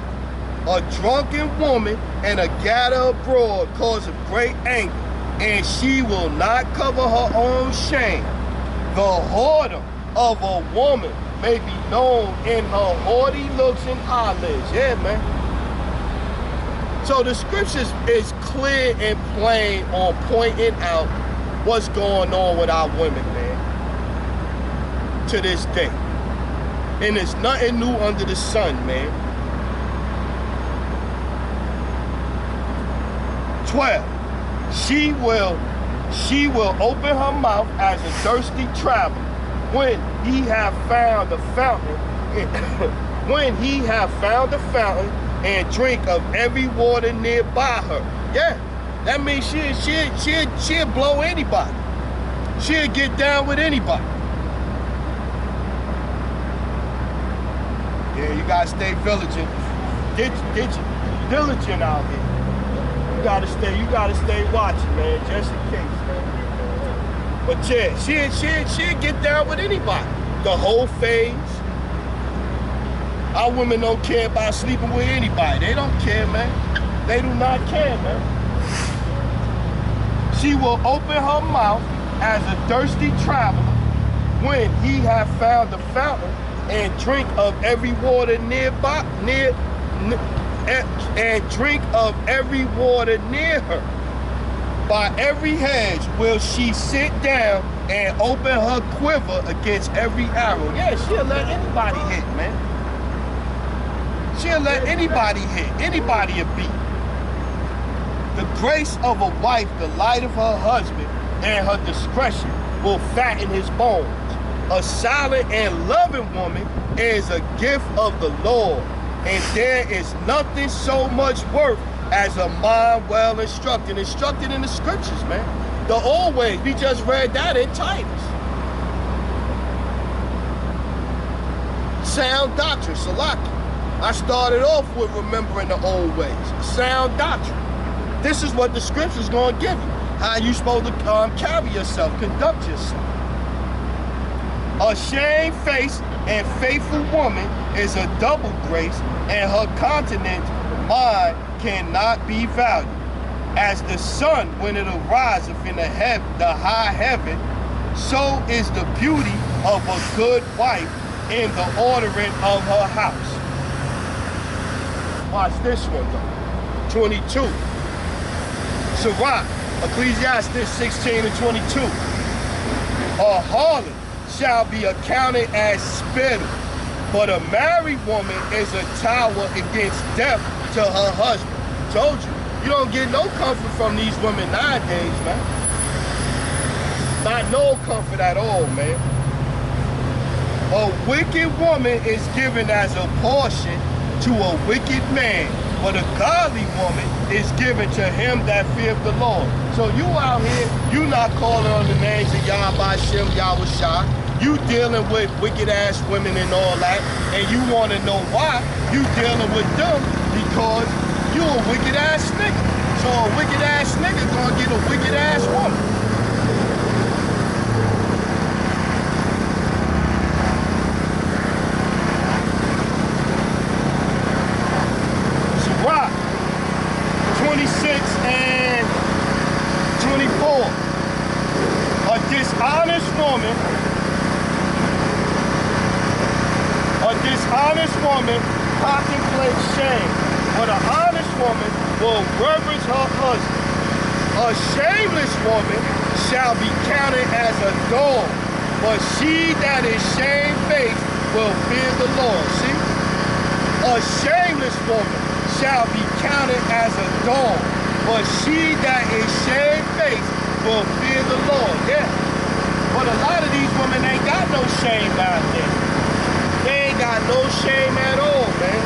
A drunken woman and a gatter abroad cause of great anger, and she will not cover her own shame. The whoredom of a woman may be known in her haughty looks and eyelids. Yeah, man. So the scriptures is clear and plain on pointing out what's going on with our women, man, to this day. And there's nothing new under the sun, man. 12. She will open her mouth as a thirsty traveler when he have found the fountain, when he have found the fountain and drink of every water nearby her. Yeah. That means she'll blow anybody. She'll get down with anybody. Yeah, you gotta stay vigilant. Diligent out here. You gotta stay watching, man, just in case, man. But yeah, she'll get down with anybody. The whole phase. Our women don't care about sleeping with anybody. They don't care, man. They do not care, man. She will open her mouth as a thirsty traveler when he have found the fountain and drink of every water and drink of every water near her. By every hedge will she sit down and open her quiver against every arrow. Yeah, she'll let anybody hit, man. She'll let anybody hit, anybody a beat. The grace of a wife, the light of her husband, and her discretion will fatten his bones. A silent and loving woman is a gift of the Lord, and there is nothing so much worth as a mind well instructed. Instructed in the scriptures, man. The old ways, we just read that in Titus. Sound doctrine, Salaki. I started off with remembering the old ways. Sound doctrine. This is what the scripture's going to give you. How you supposed to carry yourself, conduct yourself. A shamefaced and faithful woman is a double grace, and her continent mind cannot be valued. As the sun when it ariseth in the high heaven, so is the beauty of a good wife in the ordering of her house. Watch this one though. 22. Sirach, Ecclesiastes 16 and 22. A harlot shall be accounted as spittle, but a married woman is a tower against death to her husband. Told you. You don't get no comfort from these women nowadays, man. Not no comfort at all, man. A wicked woman is given as a portion to a wicked man, but a godly woman is given to him that feareth the Lord. So you out here, you not calling on the names of Yahweh Shem, Yahweh Shah. You dealing with wicked ass women and all that, and you want to know why you dealing with them, because you a wicked ass nigga. So a wicked ass nigga gonna get a wicked ass woman. Sirach 26 and 24. A dishonest woman contemplates shame, but an honest woman will reverence her husband. A shameless woman shall be counted as a dog, but she that is shamefaced will fear the Lord. See? A shameless woman shall be counted as a dog, but she that is shamefaced will fear the Lord. Yeah. But a lot of these women ain't got no shame out there. They ain't got no shame at all, man.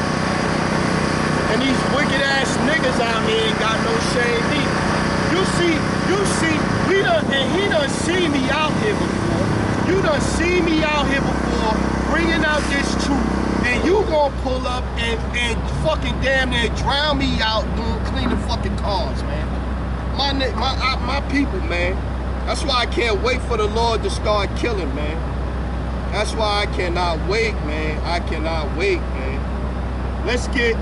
And these wicked ass niggas out here ain't got no shame either. You see, he done see me out here before. You done see me out here before bringing out this truth, and you gonna pull up and fucking damn near drown me out doing cleaning fucking cars, man. My people, man. That's why I can't wait for the Lord to start killing, man. That's why I cannot wait, man. I cannot wait, man. Let's get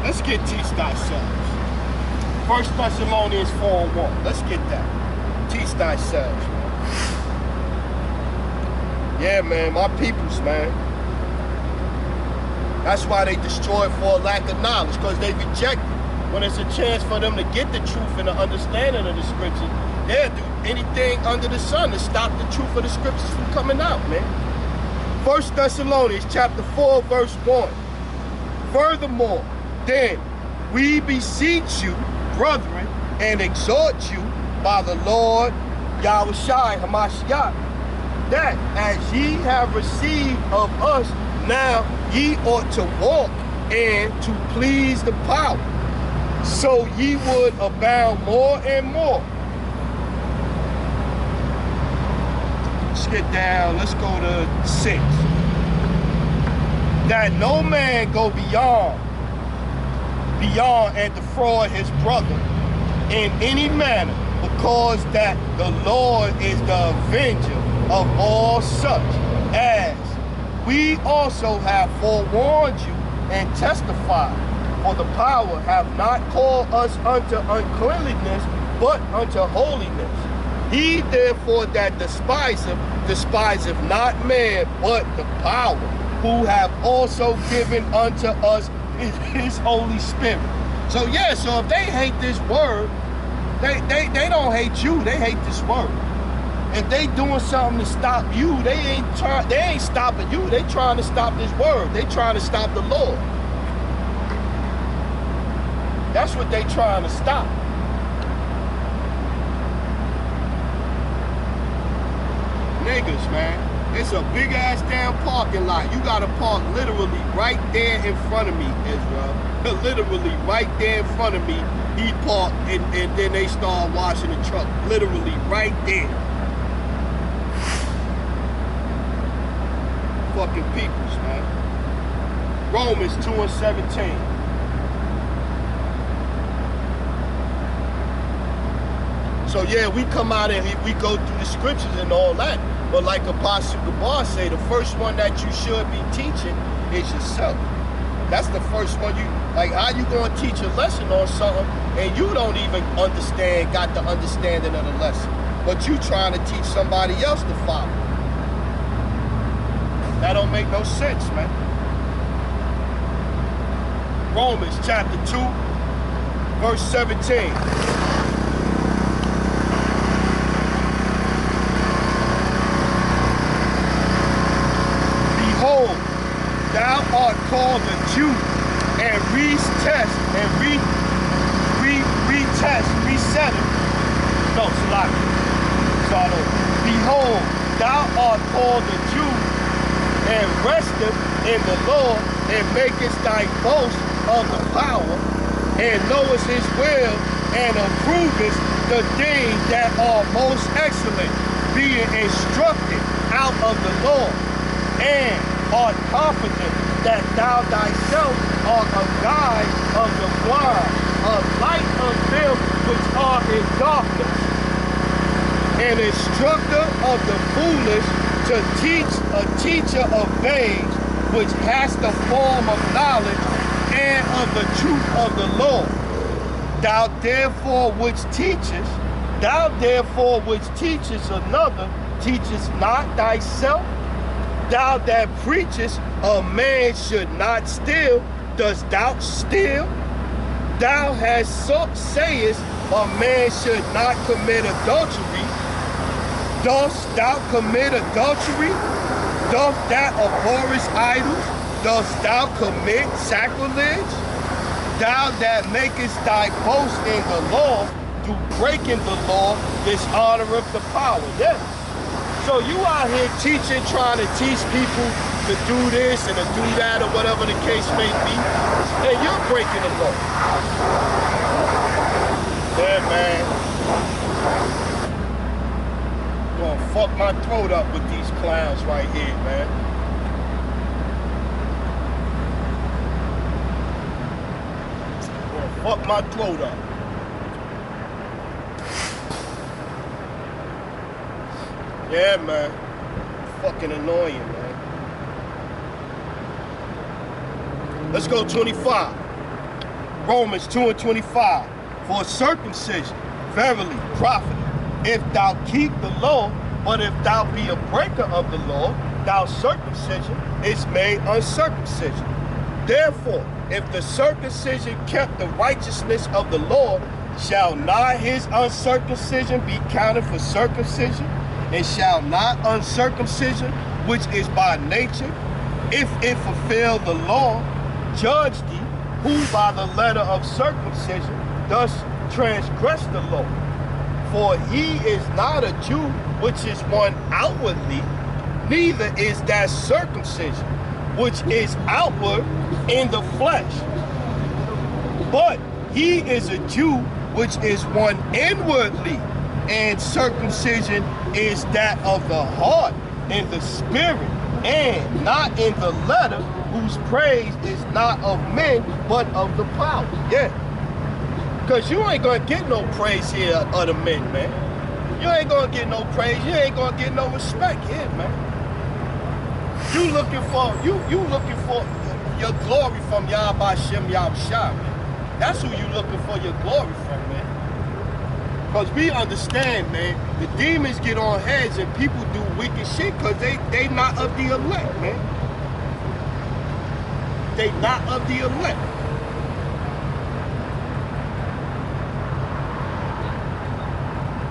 let's get teach thyself. 1 Thessalonians 4:1. Let's get that. Teach thyself, man. Yeah, man, my peoples, man. That's why they destroy for a lack of knowledge, because they reject it. When it's a chance for them to get the truth and the understanding of the scriptures, they'll do anything under the sun to stop the truth of the scriptures from coming out, man. 1 Thessalonians chapter 4, verse 1. Furthermore, then we beseech you, brethren, and exhort you by the Lord Yahushua Hamashiach, that as ye have received of us, now ye ought to walk and to please the power, so ye would abound more and more. Let's get down, let's go to 6. That no man go beyond and defraud his brother in any manner, because that the Lord is the avenger of all such, as we also have forewarned you and testified. For the power have not called us unto uncleanliness, but unto holiness. He therefore that despiseth not man, but the power, who have also given unto us his Holy Spirit. So yeah, so if they hate this word, they don't hate you, they hate this word. If they doing something to stop you, they ain't stopping you, they trying to stop this word. They trying to stop the Lord. That's what they trying to stop. Niggas, man. It's a big ass damn parking lot. You gotta park literally right there in front of me, Israel. Literally right there in front of me. He parked and then they start washing the truck. Literally right there. Fucking peoples, man. Romans 2 and 17. So yeah, we come out and we go through the scriptures and all that. But like Apostle Gabar say, the first one that you should be teaching is yourself. That's the first one. You like, how you gonna teach a lesson on something and you don't even understand, got the understanding of the lesson, but you trying to teach somebody else to follow? That don't make no sense, man. Romans chapter 2, verse 17. Behold, thou art called a Jew, and retest, no, Salaki. Behold, thou art called a Jew, and resteth in the Lord, and makest thy boast of the power, and knowest his will, and approvest the things that are most excellent, being instructed out of the Lord, and art confident that thou thyself art a guide of the blind, a light of them which are in darkness, an instructor of the foolish, to teach a teacher of babes, which has the form of knowledge and of the truth of the Lord. Thou therefore which teachest another, teachest not thyself? Thou that preachest a man should not steal, dost thou steal? Thou sayest a man should not commit adultery. Dost thou commit adultery? Dost thou abhorrest idols? Dost thou commit sacrilege? Thou that makest thy boast in the law, through breaking the law, dishonoreth the power. Yes. So you out here teaching, trying to teach people to do this and to do that, or whatever the case may be, and you're breaking the law. Yeah, man. Gonna fuck my throat up with these clowns right here, man. Gonna fuck my throat up. Yeah, man. Fucking annoying, man. Let's go 25. Romans 2 and 25. For circumcision, verily, profiteth, if thou keep the law, but if thou be a breaker of the law, thou circumcision is made uncircumcision. Therefore, if the circumcision kept the righteousness of the law, shall not his uncircumcision be counted for circumcision? And shall not uncircumcision, which is by nature, if it fulfill the law, judge thee, who by the letter of circumcision does transgress the law? For he is not a Jew, which is one outwardly, neither is that circumcision, which is outward in the flesh. But he is a Jew, which is one inwardly, and circumcision is that of the heart, in the spirit, and not in the letter, whose praise is not of men, but of the power. Yeah. Because you ain't going to get no praise here of the men, man. You ain't going to get no praise. You ain't going to get no respect here, man. You looking for your glory from Yahweh Shem Yahushua, man. That's who you looking for your glory from, man. Because we understand, man, the demons get on heads and people do wicked shit because they not of the elect, man. They not of the elect.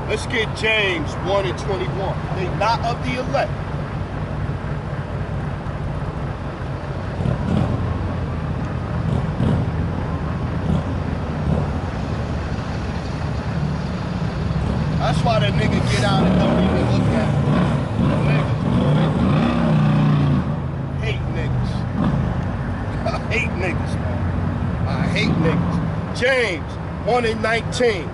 Let's get James 1 and 21. They not of the elect. That's why that nigga get out and don't even look at niggas. I hate niggas, man. I hate niggas. James 1 and 19.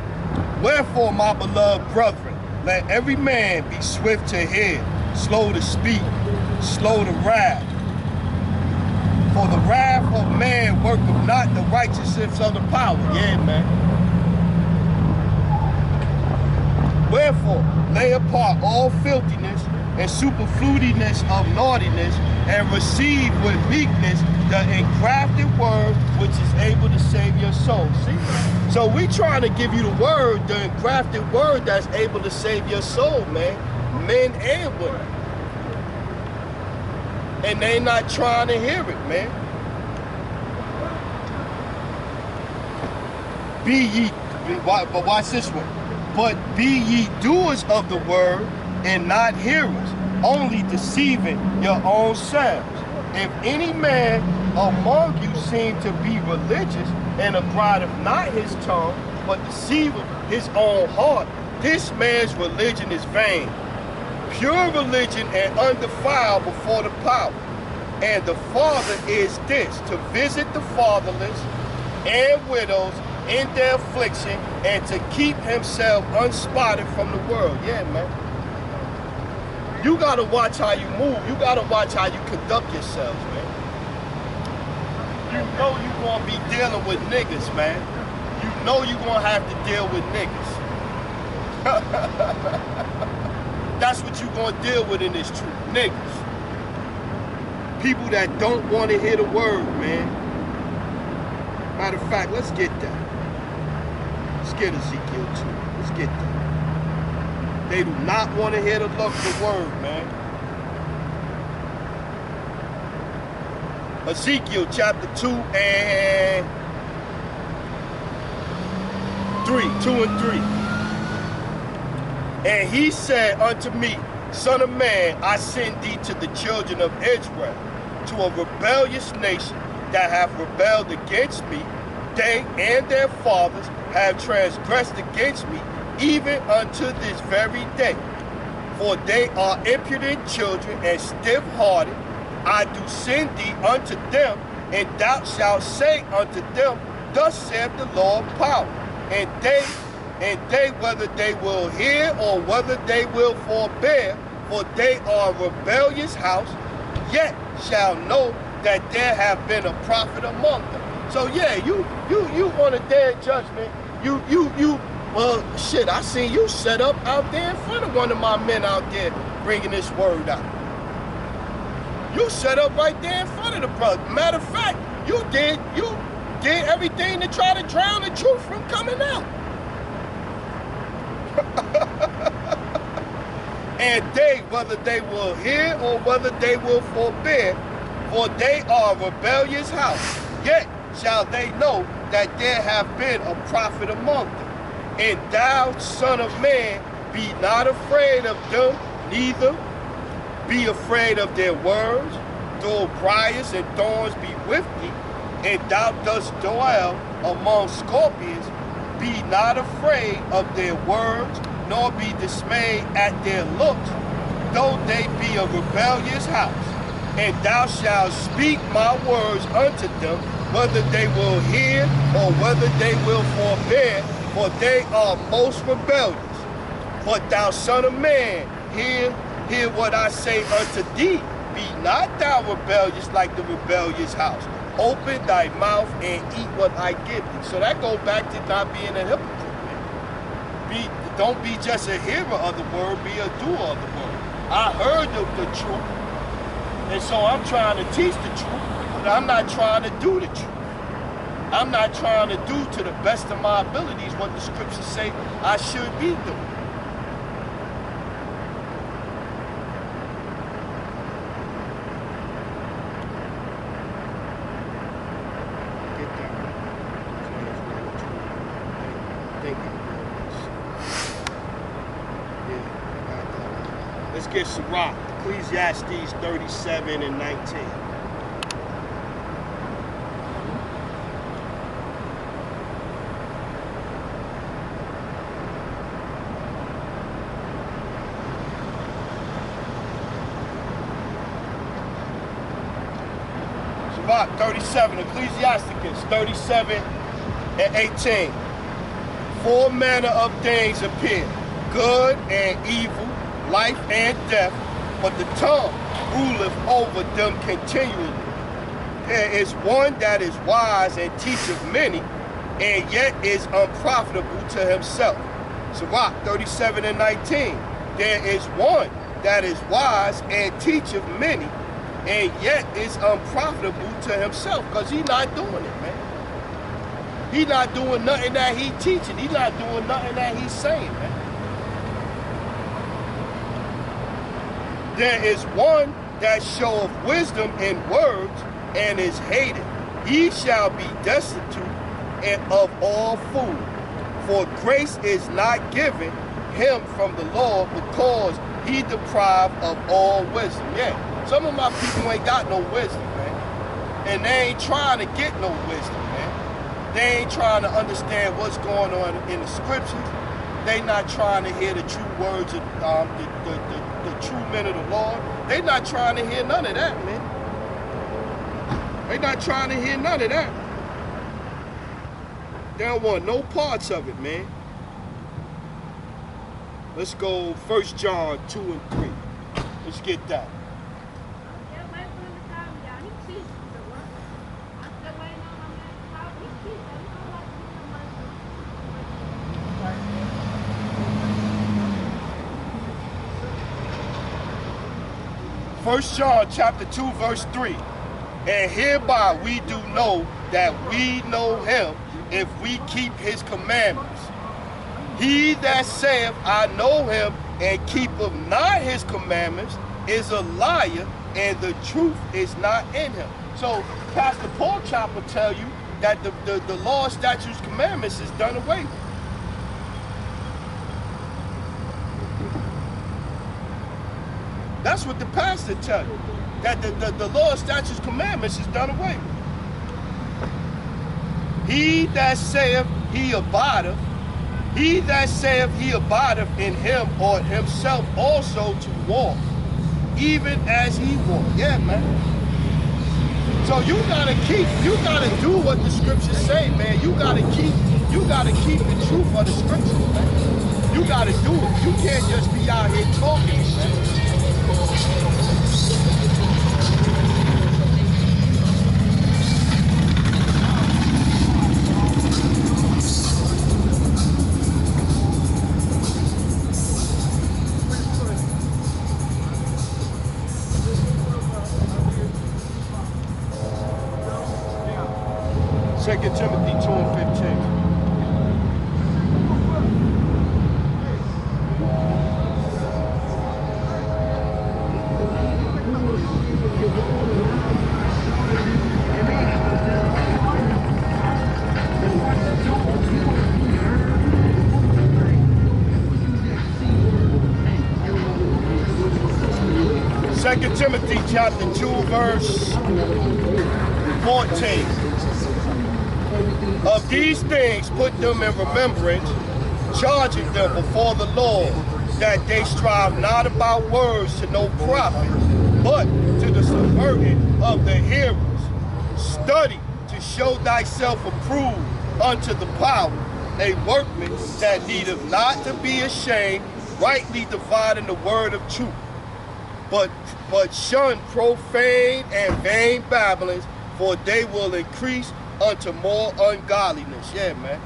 Wherefore, my beloved brethren, let every man be swift to hear, slow to speak, slow to wrath. For the wrath of man worketh not the righteousness of the power. Yeah, man. Wherefore, lay apart all filthiness and superfluitiness of naughtiness, and receive with meekness the engrafted word which is able to save your soul. See? So we trying to give you the word, the engrafted word that's able to save your soul, man. Men and women. And they not trying to hear it, man. Be ye, but watch this one. But be ye doers of the word, and not hearers, only deceiving your own selves. If any man among you seem to be religious, and abideth not his tongue, but deceiveth his own heart, this man's religion is vain. Pure religion and undefiled before the power. And the Father is this, to visit the fatherless and widows in their affliction, and to keep himself unspotted from the world. Yeah, man. You gotta watch how you move. You gotta watch how you conduct yourselves, man. You know you're gonna be dealing with niggas, man. You know you're gonna have to deal with niggas. That's what you're gonna deal with in this truth, niggas. People that don't want to hear the word, man. Matter of fact, let's get that. Let's get Ezekiel 2. Let's get that. They do not want to hear the word, man. Ezekiel chapter 2 and 3. 2 and 3. And he said unto me, Son of man, I send thee to the children of Israel, to a rebellious nation that have rebelled against me. They and their fathers have transgressed against me, even unto this very day. For they are impudent children and stiff-hearted. I do send thee unto them, and thou shalt say unto them, Thus saith the Lord of power. And they, whether they will hear or whether they will forbear, for they are a rebellious house, yet shall know that there have been a prophet among them. So yeah, you on a day of judgment, well, shit, I seen you set up out there in front of one of my men out there bringing this word out. You set up right there in front of the brother. Matter of fact, you did everything to try to drown the truth from coming out. And they, whether they will hear or whether they will forbear, for they are a rebellious house, yet shall they know that there have been a prophet among them. And thou, son of man, be not afraid of them, neither be afraid of their words, though briars and thorns be with thee, and thou dost dwell among scorpions, be not afraid of their words, nor be dismayed at their looks, though they be a rebellious house. And thou shalt speak my words unto them, whether they will hear or whether they will forbear, for they are most rebellious. But thou, son of man, hear what I say unto thee. Be not thou rebellious like the rebellious house. Open thy mouth and eat what I give thee. So that goes back to not being a hypocrite. Don't be just a hearer of the word, be a doer of the word. I heard the truth, and so I'm trying to teach the truth, but I'm not trying to do the truth. I'm not trying to do to the best of my abilities what the scriptures say I should be doing. Let's get Sirach, Ecclesiastes 37 and 19. Sirach 37, Ecclesiasticus 37 and 18. Four manner of things appear, good and evil, life and death, but the tongue ruleth over them continually. There is one that is wise and teacheth many, and yet is unprofitable to himself. Sirach 37 and 19. There is one that is wise and teacheth many, and yet is unprofitable to himself, because he's not doing it, man. He's not doing nothing that he's teaching. He's not doing nothing that he's saying, man. There is one that showeth wisdom in words and is hated. He shall be destitute and of all food. For grace is not given him from the Lord, because he deprived of all wisdom. Yeah, some of my people ain't got no wisdom, man. And they ain't trying to get no wisdom, man. They ain't trying to understand what's going on in the scriptures. They not trying to hear the true words of the true men of the Lord. They not trying to hear none of that, man. They not trying to hear none of that. They don't want no parts of it, man. Let's go 1 John 2 and 3. Let's get that. First John chapter 2 verse 3. And hereby we do know that we know him, if we keep his commandments. He that saith, I know him, and keepeth not his commandments, is a liar, and the truth is not in him. So Pastor Paul Chopper tell you that the law, statutes, commandments is done away with. That's what the pastor tell you. That the law, statutes, commandments is done away with. He that saith he abideth, he that saith he abideth in him ought himself also to walk, even as he walked. Yeah, man. So you gotta do what the scriptures say, man. You gotta keep the truth of the scriptures, man. You gotta do it. You can't just be out here talking, man. 2 Timothy 2 and 15. Second Timothy chapter 2 verse 14. Of these things put them in remembrance, charging them before the Lord, that they strive not about words to no profit, but to the subverting of the hearers. Study to show thyself approved unto the power, a workman that needeth not to be ashamed, rightly dividing the word of truth. But shun profane and vain babblings, for they will increase unto more ungodliness. Yeah, man.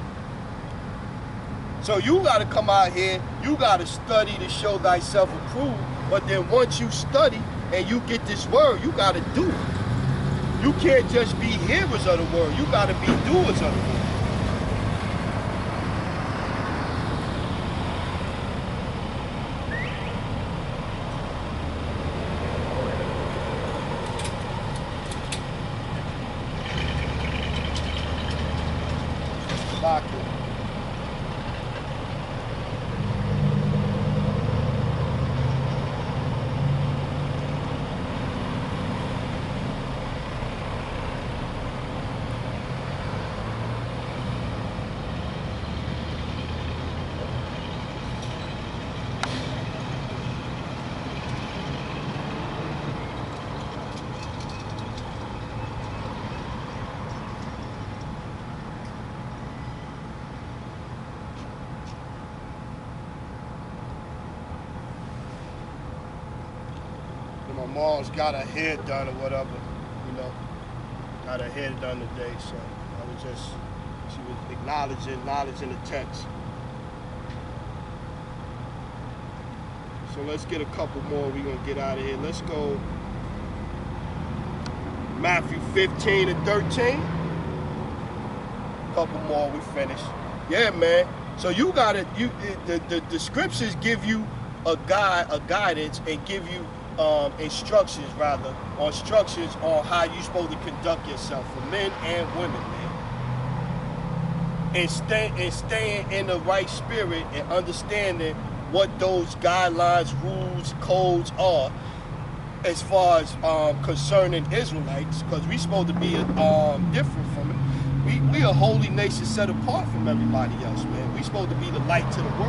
So you got to come out here, you got to study to show thyself approved, but then once you study and you get this word, you got to do it. You can't just be hearers of the word, you got to be doers of the word. My mom's got her hair done or whatever, you know. Got her hair done today, so she was acknowledging the text. So let's get a couple more. We're going to get out of here. Let's go Matthew 15 and 13. Couple more, we finish. Yeah, man. So you got it. The scriptures give you a guidance, and give you instructions on how you're supposed to conduct yourself for men and women, man. And staying in the right spirit and understanding what those guidelines, rules, codes are as far as concerning Israelites, because we supposed to be different from it. We a holy nation set apart from everybody else, man. We supposed to be the light to the world.